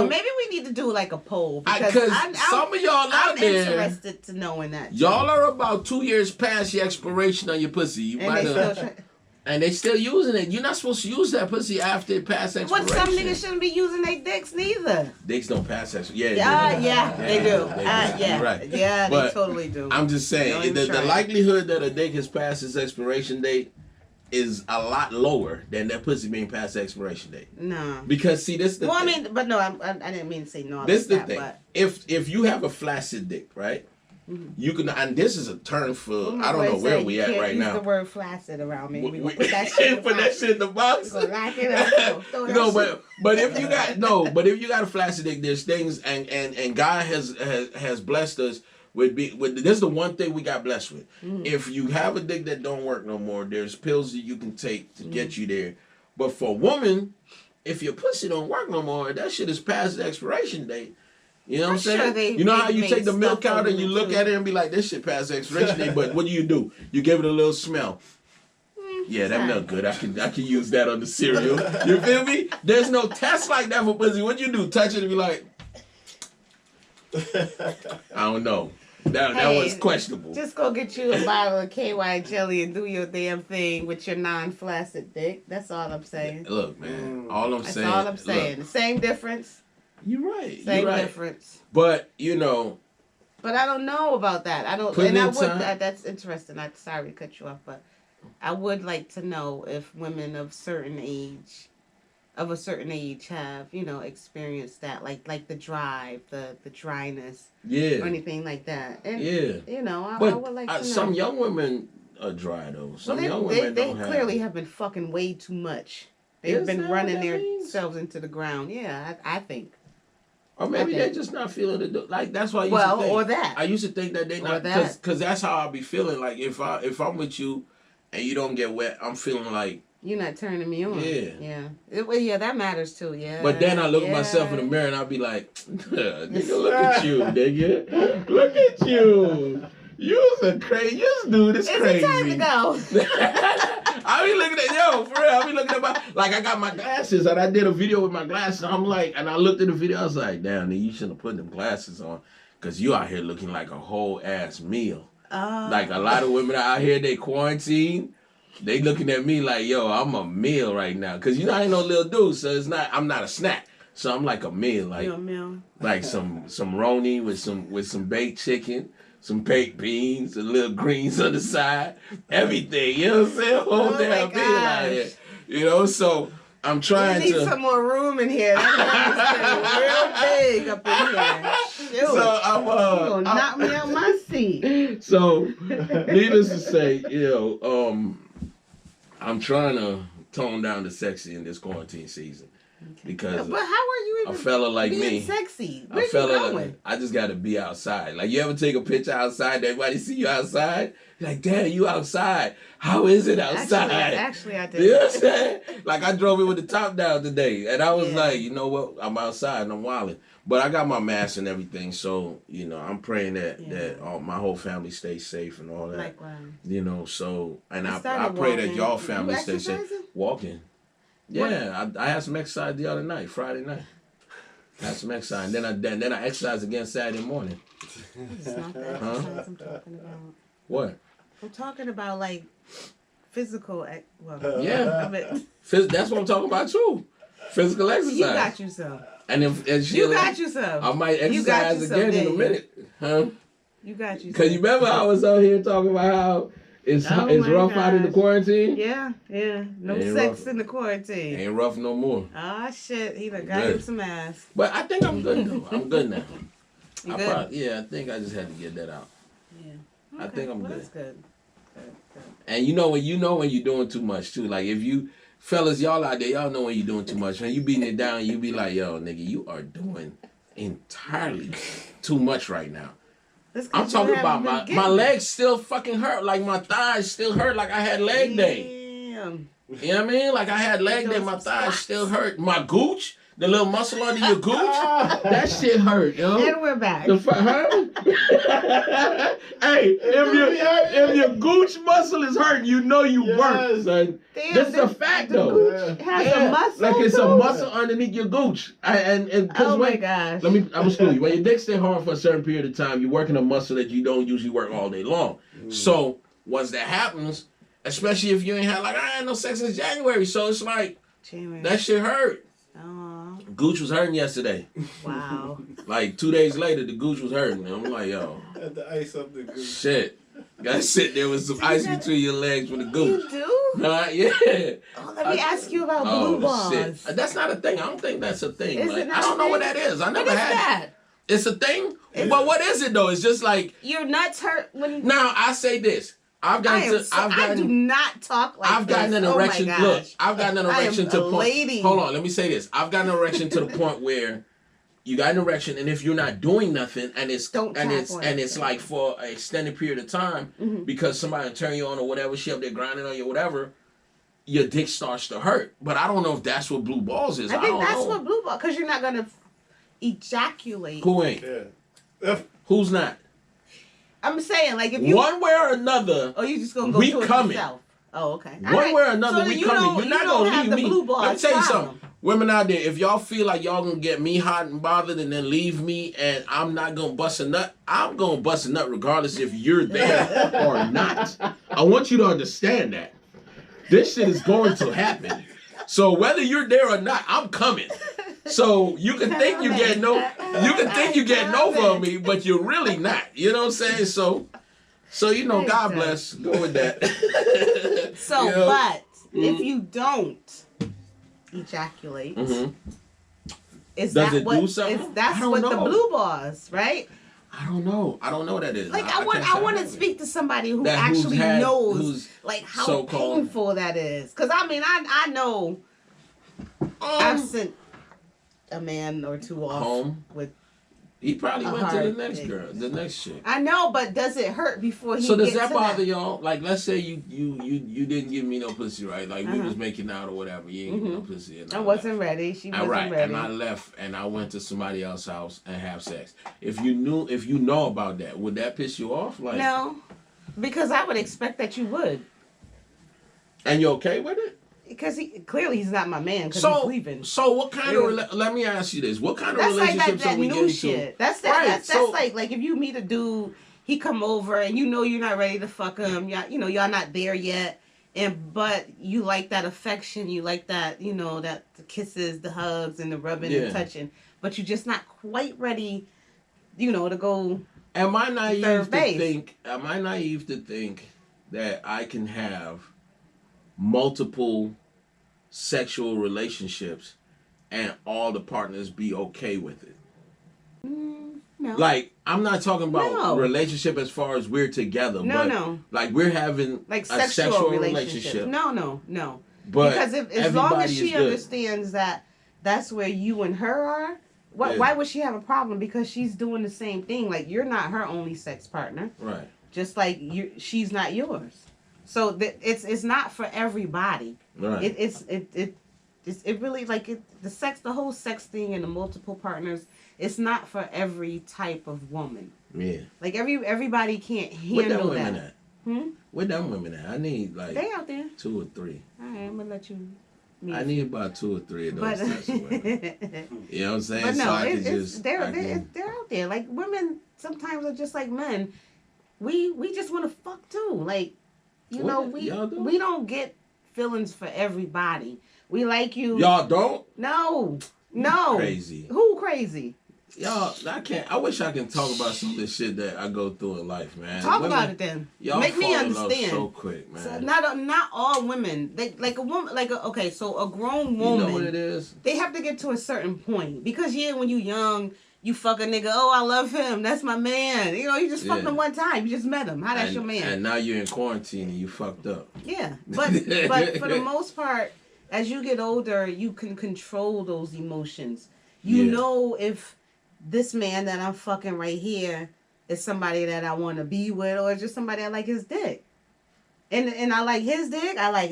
Maybe we need to do like a poll. Because some of y'all out there... I'm interested to know in that. Y'all are about 2 years past your expiration on your pussy. You might have... And they still using it. You're not supposed to use that pussy after it passed expiration. But some niggas shouldn't be using their dicks neither. Dicks don't pass expiration. They do. You're right. Yeah, they totally do. I'm just saying, the likelihood that a dick has passed its expiration date is a lot lower than that pussy being past the expiration date. No. Because, see, this is the thing. Well, I mean, but no, I didn't mean to say no. This is the thing. But... If you have a flaccid dick, right? Mm-hmm. You can, and this is a term for, I don't know where we at right now. Use the word flaccid around me. We put that shit in the box. We're lock it up. But if you got a flaccid dick, there's things, and God has blessed us with this is the one thing we got blessed with. Mm-hmm. If you have a dick that don't work no more, there's pills that you can take to get you there. But for a woman, if your pussy don't work no more, that shit is past the expiration date. You know what I'm sure saying? You know how you made take the milk stuff out and you over look too. at it and be like, this shit past expiration date, but what do? You give it a little smell. Yeah, that milk good. I can use that on the cereal. You feel me? There's no test like that for pussy. What you do? Touch it and be like, I don't know. That was questionable. Just go get you a bottle of KY jelly and do your damn thing with your non-flaccid dick. That's all I'm saying. Look, man. All I'm saying. That's all I'm saying. Look, The same difference. You're right. Same you're right. difference. But you know. But I don't know about that. I don't. Putting And I in would. time. That's interesting. I'm sorry to cut you off, but I would like to know if women of a certain age have, experienced that, like the drive, the dryness, Yeah. or anything like that. And, Yeah. I But would like to know. some young women are dry though. Some young they women don't clearly have been fucking way too much. They've Is been that running what that means? themselves into the ground. Yeah, I think. Or maybe I they're think. just not feeling it. Like that's why I used to think. Or that. I used to think that they Or not that. because that's how I be feeling. Like if I'm with you, and you don't get wet, I'm feeling like. You're not turning me on. Yeah. Yeah, that matters too. Yeah. But then I look at myself in the mirror and I'll be like, nigga, look at you, nigga. Look at you. You's a crazy. This dude is crazy. It's time to go. I be looking at for real. I be looking at I got my glasses and I did a video with my glasses. I'm like, and I looked at the video. I was like, damn, nigga, you shouldn't have put them glasses on, cause you out here looking like a whole ass meal. Like a lot of women out here, they quarantine. They looking at me like, yo, I'm a meal right now. Cause I ain't no little dude, so I'm not a snack. So I'm like a meal, like You're a meal. like some roni with some baked chicken, some baked beans, a little greens on the side, everything. You know what I'm saying? Whole damn meal out here. So I'm trying We need to. some more room in here. That real big up in here. Shoot. So I'm You gonna knock me out my seat. So needless to say, I'm trying to tone down the sexy in this quarantine season. Because But how are you even a fella like being me, sexy? a Where you fella going? like, I just gotta be outside. Like you ever take a picture outside, everybody see you outside? You're like, damn, you outside. How is it outside? Actually, I did. You know what I'm saying? Like I drove it with the top down today. And I was Yeah. like, you know what? I'm outside and I'm wilding. But I got my mask and everything, so I'm praying that my whole family stays safe and all that. Likewise. So and I started pray that walking. y'all You family stay safe. exercising? Walking. Yeah, I had some exercise the other night, Friday night. Had some exercise, and then I exercised again Saturday morning. It's not the exercise I'm talking about. What? I'm talking about like physical. Yeah. I That's what I'm talking about too. Physical exercise. you got you some. And if You got you some. I might You got exercise you some, again in a didn't you? minute, huh? You got you. Because you remember I was out here talking about how it's Oh my rough out in the gosh. quarantine. Yeah. No Ain't sex rough. in the quarantine. Ain't rough no more. Ah shit, he done got Good. him some ass. But I think I'm good though. I'm good now. You good? I think I just had to get that out. Yeah. I think I'm good. That's good. Good. And when you're doing too much too. Like if you fellas, y'all out there, y'all know when you're doing too much. When you beating it down, you be like, yo, nigga, you are doing entirely too much right now. I'm talking about my legs still fucking hurt. Like my thighs still hurt like I had leg day. Damn. You know what I mean? Like I had leg day, my thighs still hurt. My gooch, the little muscle under your gooch, that shit hurt, yo. And we're back. Hey, if your gooch muscle is hurting, you know you work, son. Damn, That's a fact, though. Gooch has a muscle. Like it's a too? muscle underneath your gooch. And Oh my gosh. I'm gonna school you. When your dick stay hard for a certain period of time, you're working a muscle that you don't usually work all day long. So once that happens, especially if you ain't had I had no sex since January, so it's like that shit hurt. Oh, Gooch was hurting yesterday. wow. Like 2 days later, the gooch was hurting. I'm like, yo, Had to ice up the gooch. shit. Gotta sit there with some ice between your legs with the gooch. You do? Yeah. Oh, let me ask you about blue balls. Shit. That's not a thing. I don't think that's a thing. Is Like, it not I don't a know thing? what that is. I never What is had that? it. It's a thing? But what is it though? It's just like Your nuts hurt when. now I say this. I do not talk like I've gotten this. an erection. Oh my Look, gosh. I've gotten an I am erection a to the point. lady. Hold on, let me say this. I've gotten an erection to the point where you got an erection, and if you're not doing nothing, and it's like for an extended period of time, because somebody turn you on or whatever, shit, they're grinding on you, or whatever, your dick starts to hurt. But I don't know if that's what blue balls is. I think that's don't know. what blue balls. Because you're not gonna. ejaculate. Who ain't? Yeah. Who's not? I'm saying, like, if you... One way or another, oh, you just going to go we to it coming. yourself. Oh, okay. One way or another, so we coming. You're not going to leave me. Let me tell you something. Women out there, if y'all feel like y'all going to get me hot and bothered and then leave me and I'm not going to bust a nut, I'm going to bust a nut regardless if you're there or not. I want you to understand that. This shit is going to happen. So whether you're there or not, I'm coming. So you can think you get no from me, but you're really not. You know what I'm saying? So you know, God bless. Go with that. So, you know? But if you don't ejaculate, is does that it what do something? that's what the blue bars, right? I don't know what that is. Like I want to speak to somebody who actually knows like how so-called painful that is. Because I mean, I know I've sent a man or two off home with. He probably went to the next girl, the next chick. I know, but does it hurt before he? So does gets that to bother y'all? Like, let's say you didn't give me no pussy, right? Like we was making out or whatever. You ain't give me no pussy. And I wasn't ready. She wasn't ready. And I left and I went to somebody else's house and have sex. If you know about that, would that piss you off? Like no, because I would expect that you would. And you okay with it? Because he's not my man. Because he's leaving. So what kind of? Let me ask you this: what kind of relationships are we getting to? That's like if you meet a dude, he come over and you know you're not ready to fuck him. Y'all not there yet, but you like that affection, you like that that the kisses, the hugs, and the rubbing and touching, but you're just not quite ready, to go. Am I naive to think that I can have multiple sexual relationships and all the partners be okay with it? No. Like, I'm not talking about relationship as far as we're together. No. Like, we're having like a sexual relationship. No. But because as long as she understands that that's where you and her are, why would she have a problem? Because she's doing the same thing. Like, you're not her only sex partner. Right. Just like she's not yours. So it's not for everybody. Right. It really the whole sex thing and the multiple partners. It's not for every type of woman. Yeah. Like everybody can't handle that. Where them women at? I need they out there 2 or 3. All right, I'm gonna let you. I need about 2 or 3 of those types of women. You know what I'm saying? But no, so they're out there. Like women sometimes are just like men. We just want to fuck too. Like. We don't get feelings for everybody. We like you. Y'all don't? No. Crazy. Who crazy? Y'all, I wish I can talk about some of this shit that I go through in life, man. Talk about it then. Y'all make me understand. So quick, man. So not all women. Like a woman. So a grown woman. You know what it is? They have to get to a certain point because when you young. You fuck a nigga, oh, I love him, that's my man. You just fucked him one time, you just met him. That's your man. And now you're in quarantine and you fucked up. Yeah, but for the most part, as you get older, you can control those emotions. You know if this man that I'm fucking right here is somebody that I want to be with or just somebody I like his dick. And I like his dick, and I like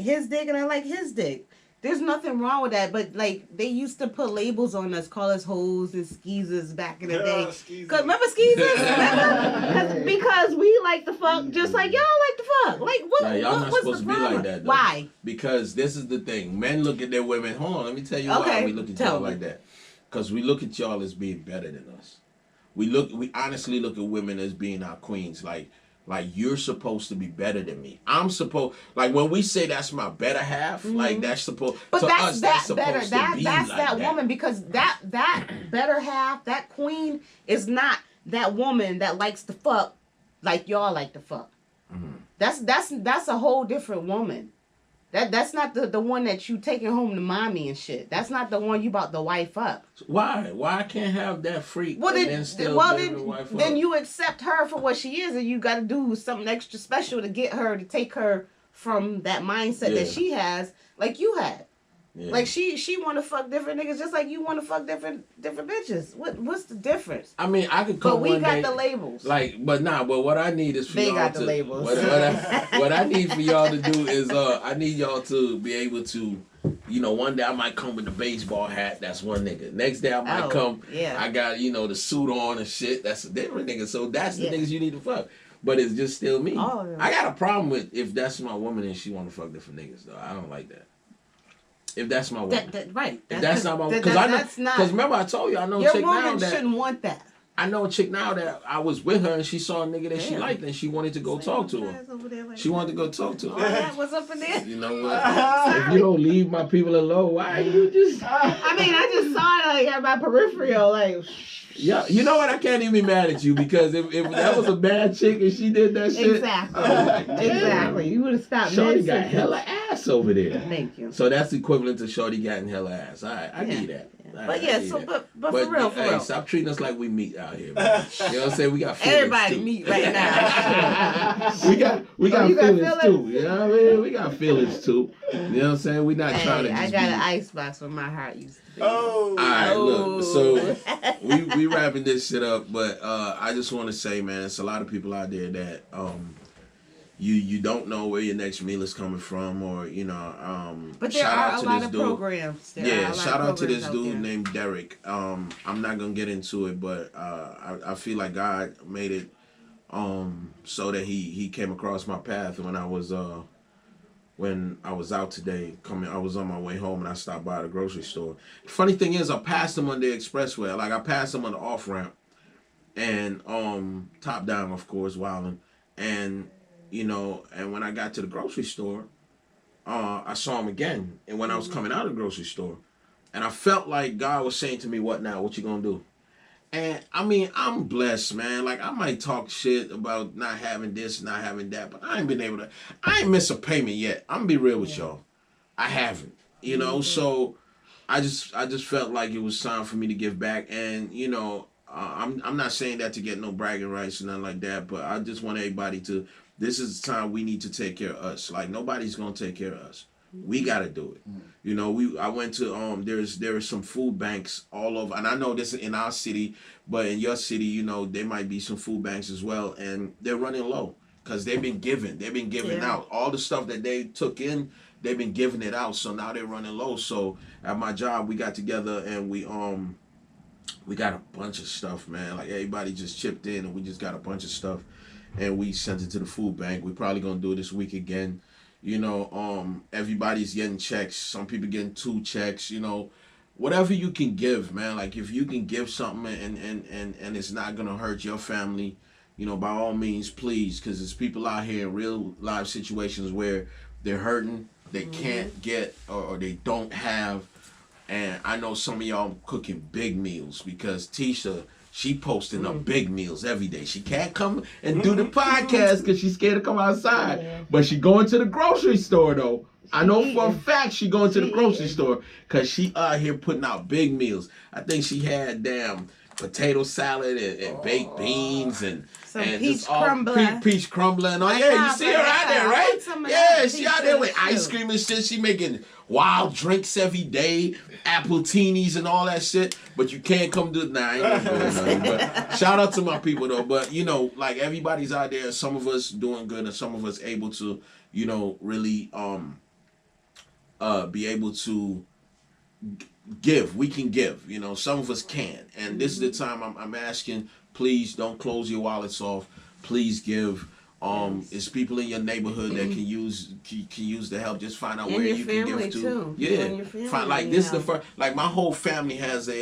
his dick. There's nothing wrong with that, but they used to put labels on us, call us hoes and skeezers back in the day. Cause remember skeezers? Because we like to fuck just like y'all like to fuck. Like what? Nah, y'all not supposed to be like that. Though. Why? Because this is the thing. Men look at their women. Hold on, let me tell you why we look at y'all like that. Because we look at y'all as being better than us. We honestly look at women as being our queens. Like you're supposed to be better than me. I'm supposed when we say that's my better half, that's supposed but to that's us. That that's better. Supposed to be that's like that woman because that better half, that queen is not that woman that likes to fuck like y'all like to fuck. That's a whole different woman. That's not the one that you taking home to mommy and shit. That's not the one you about to wife up. Why? Why I can't have that freak then you accept her for what she is and you got to do something extra special to get her to take her from that mindset that she has like you had. Yeah. Like she want to fuck different niggas just like you want to fuck different bitches. What's the difference? I mean, I could come but we one got day, the labels. But what I need is for they y'all got to. The labels. What I need for y'all to do is I need y'all to be able to You know, one day I might come with the baseball hat. That's one nigga. Next day I might come. Yeah. I got, you know, the suit on and shit. That's a different nigga. So that's the niggas you need to fuck. But it's just still me. Oh, yeah. I got a problem with if that's my woman and she want to fuck different niggas, though. I don't like that. If that's my woman. Right. If that's not my woman. Because remember I told you, I know a chick now that. Your woman shouldn't want that. I know a chick now that I was with her and she saw a nigga that she liked and she wanted to go talk to him. She wanted to go talk to him. What's up in there? You know what? If you don't leave my people alone, why you just... I mean, I just saw it like at my peripheral, like... Yeah, you know what? I can't even be mad at you because if that was a bad chick and she did that shit... Exactly. You would have stopped. Shorty got hella ass over there. Thank you. So that's equivalent to Shorty getting hella ass. I need that. But for real. Stop treating us like we meet out here, man. You know what I'm saying? We got feelings everybody too. meet right now. we got feelings too. You know what I mean? We got feelings too. You know what I'm saying? We not trying to just I got an icebox where my heart used to be. All right, look. So we wrapping this shit up, but I just want to say, man, it's a lot of people out there that you don't know where your next meal is coming from, or you know. But there are a lot of programs. Shout out to this dude named Derek. I'm not gonna get into it, but I feel like God made it so that he came across my path when I was out today. I was on my way home and I stopped by the grocery store. The funny thing is, I passed him on the expressway. Like I passed him on the off ramp, and top down, of course, wilding, and. You know, and when I got to the grocery store, I saw him again. And when I was coming out of the grocery store, and I felt like God was saying to me, "What now? What you gonna do?" And I mean, I'm blessed, man. Like I might talk shit about not having this, not having that, but I ain't miss a payment yet. I'm gonna be real with y'all. I haven't. You know, so I just felt like it was time for me to give back. And you know, I'm not saying that to get no bragging rights or nothing like that, but I just want everybody to. This is the time we need to take care of us. Like nobody's gonna take care of us. We gotta do it. You know, I went to there are some food banks all over, and I know this is in our city, but in your city, you know, there might be some food banks as well, and they're running low because they've been giving out all the stuff that they took in. They've been giving it out, so now they're running low. So at my job, we got together and we got a bunch of stuff, man. Like everybody just chipped in, and we just got a bunch of stuff. And we sent it to the food bank. We're probably gonna do it this week again. You know, everybody's getting checks. Some people getting 2 checks. You know, whatever you can give, man. Like if you can give something and it's not gonna hurt your family, you know, by all means, please, because there's people out here in real life situations where they're hurting, they can't get or they don't have. And I know some of y'all cooking big meals because Tisha. She posting up big meals every day. She can't come and do the podcast because she's scared to come outside. Yeah. But she going to the grocery store, though. I know for a fact she going to the grocery store because she out here putting out big meals. I think she had damn potato salad and baked beans and peach crumbler. Peach crumbler and all. Yeah, you see her out there, right? Yeah, she out there with ice cream and shit. She making wild drinks every day, apple teenies and all that shit. But you can't come do it now. I ain't doing nothing. But shout out to my people though. But you know, like everybody's out there. Some of us doing good, and some of us able to, you know, really be able to give. We can give. You know, some of us can. And this is the time I'm asking. Please don't close your wallets off. Please give. It's people in your neighborhood that can use the help. Just find out where you can give to. Too. Yeah, find, like this is the first. Like my whole family has a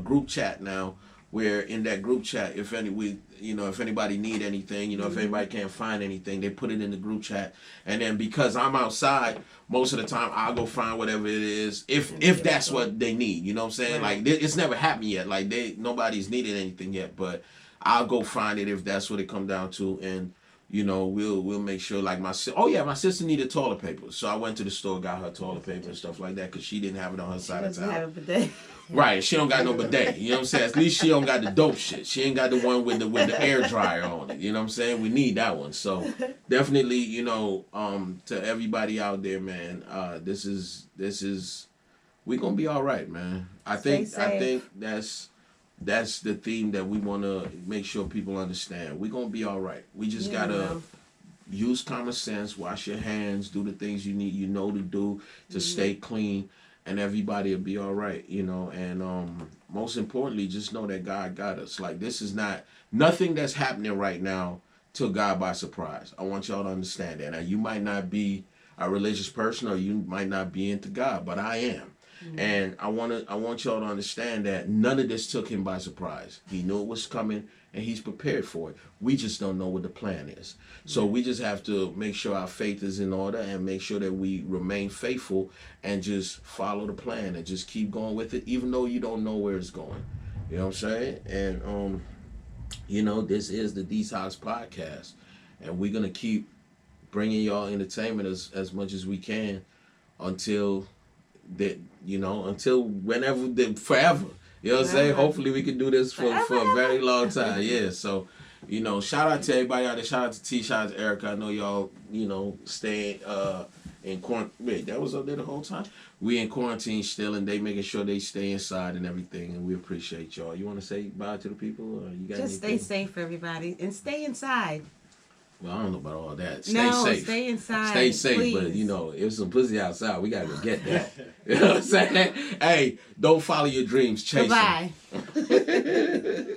group chat now. Where in that group chat, if anybody need anything, you know, if anybody can't find anything, they put it in the group chat. And then because I'm outside, most of the time I'll go find whatever it is, if that's what they need. You know what I'm saying? Right. Like it's never happened yet. Like nobody's needed anything yet, but I'll go find it if that's what it come down to. And you know, we'll make sure. Like my sister needed toilet paper, so I went to the store, got her toilet paper and stuff like that because she didn't have it on her side of town. Have a bidet. Right, she don't got no bidet. You know what I'm saying? At least she don't got the dope shit. She ain't got the one with the air dryer on it. You know what I'm saying? We need that one. So definitely, you know, to everybody out there, man, this is we gonna be all right, man. I think that's the theme that we want to make sure people understand. We're going to be all right. We just got to use common sense, wash your hands, do the things you know to do to stay clean, and everybody will be all right, and most importantly, just know that God got us. Like, this is nothing that's happening right now took God by surprise. I want y'all to understand that. Now, you might not be a religious person, or you might not be into God, but I am. And I want y'all to understand that none of this took him by surprise. He knew it was coming, and he's prepared for it. We just don't know what the plan is. So we just have to make sure our faith is in order, and make sure that we remain faithful and just follow the plan and just keep going with it, even though you don't know where it's going. You know what I'm saying? And this is the Detox Podcast, and we're gonna keep bringing y'all entertainment as much as we can until whenever, forever. You know what I'm saying? Hopefully we can do this for a very long time. Yeah. So, shout out to everybody out there. Shout out to T. Shout out to Erica. I know y'all, staying in quarantine. Wait, that was up there the whole time? We in quarantine still, and they making sure they stay inside and everything, and we appreciate y'all. You want to say bye to the people? Or you got just anything? stay safe, everybody, and stay inside. Well, I don't know about all that. Stay safe. Stay inside. Stay safe, please. But if some pussy outside, we gotta go get that. You know what I'm saying? Hey, don't follow your dreams. Chase them. Goodbye.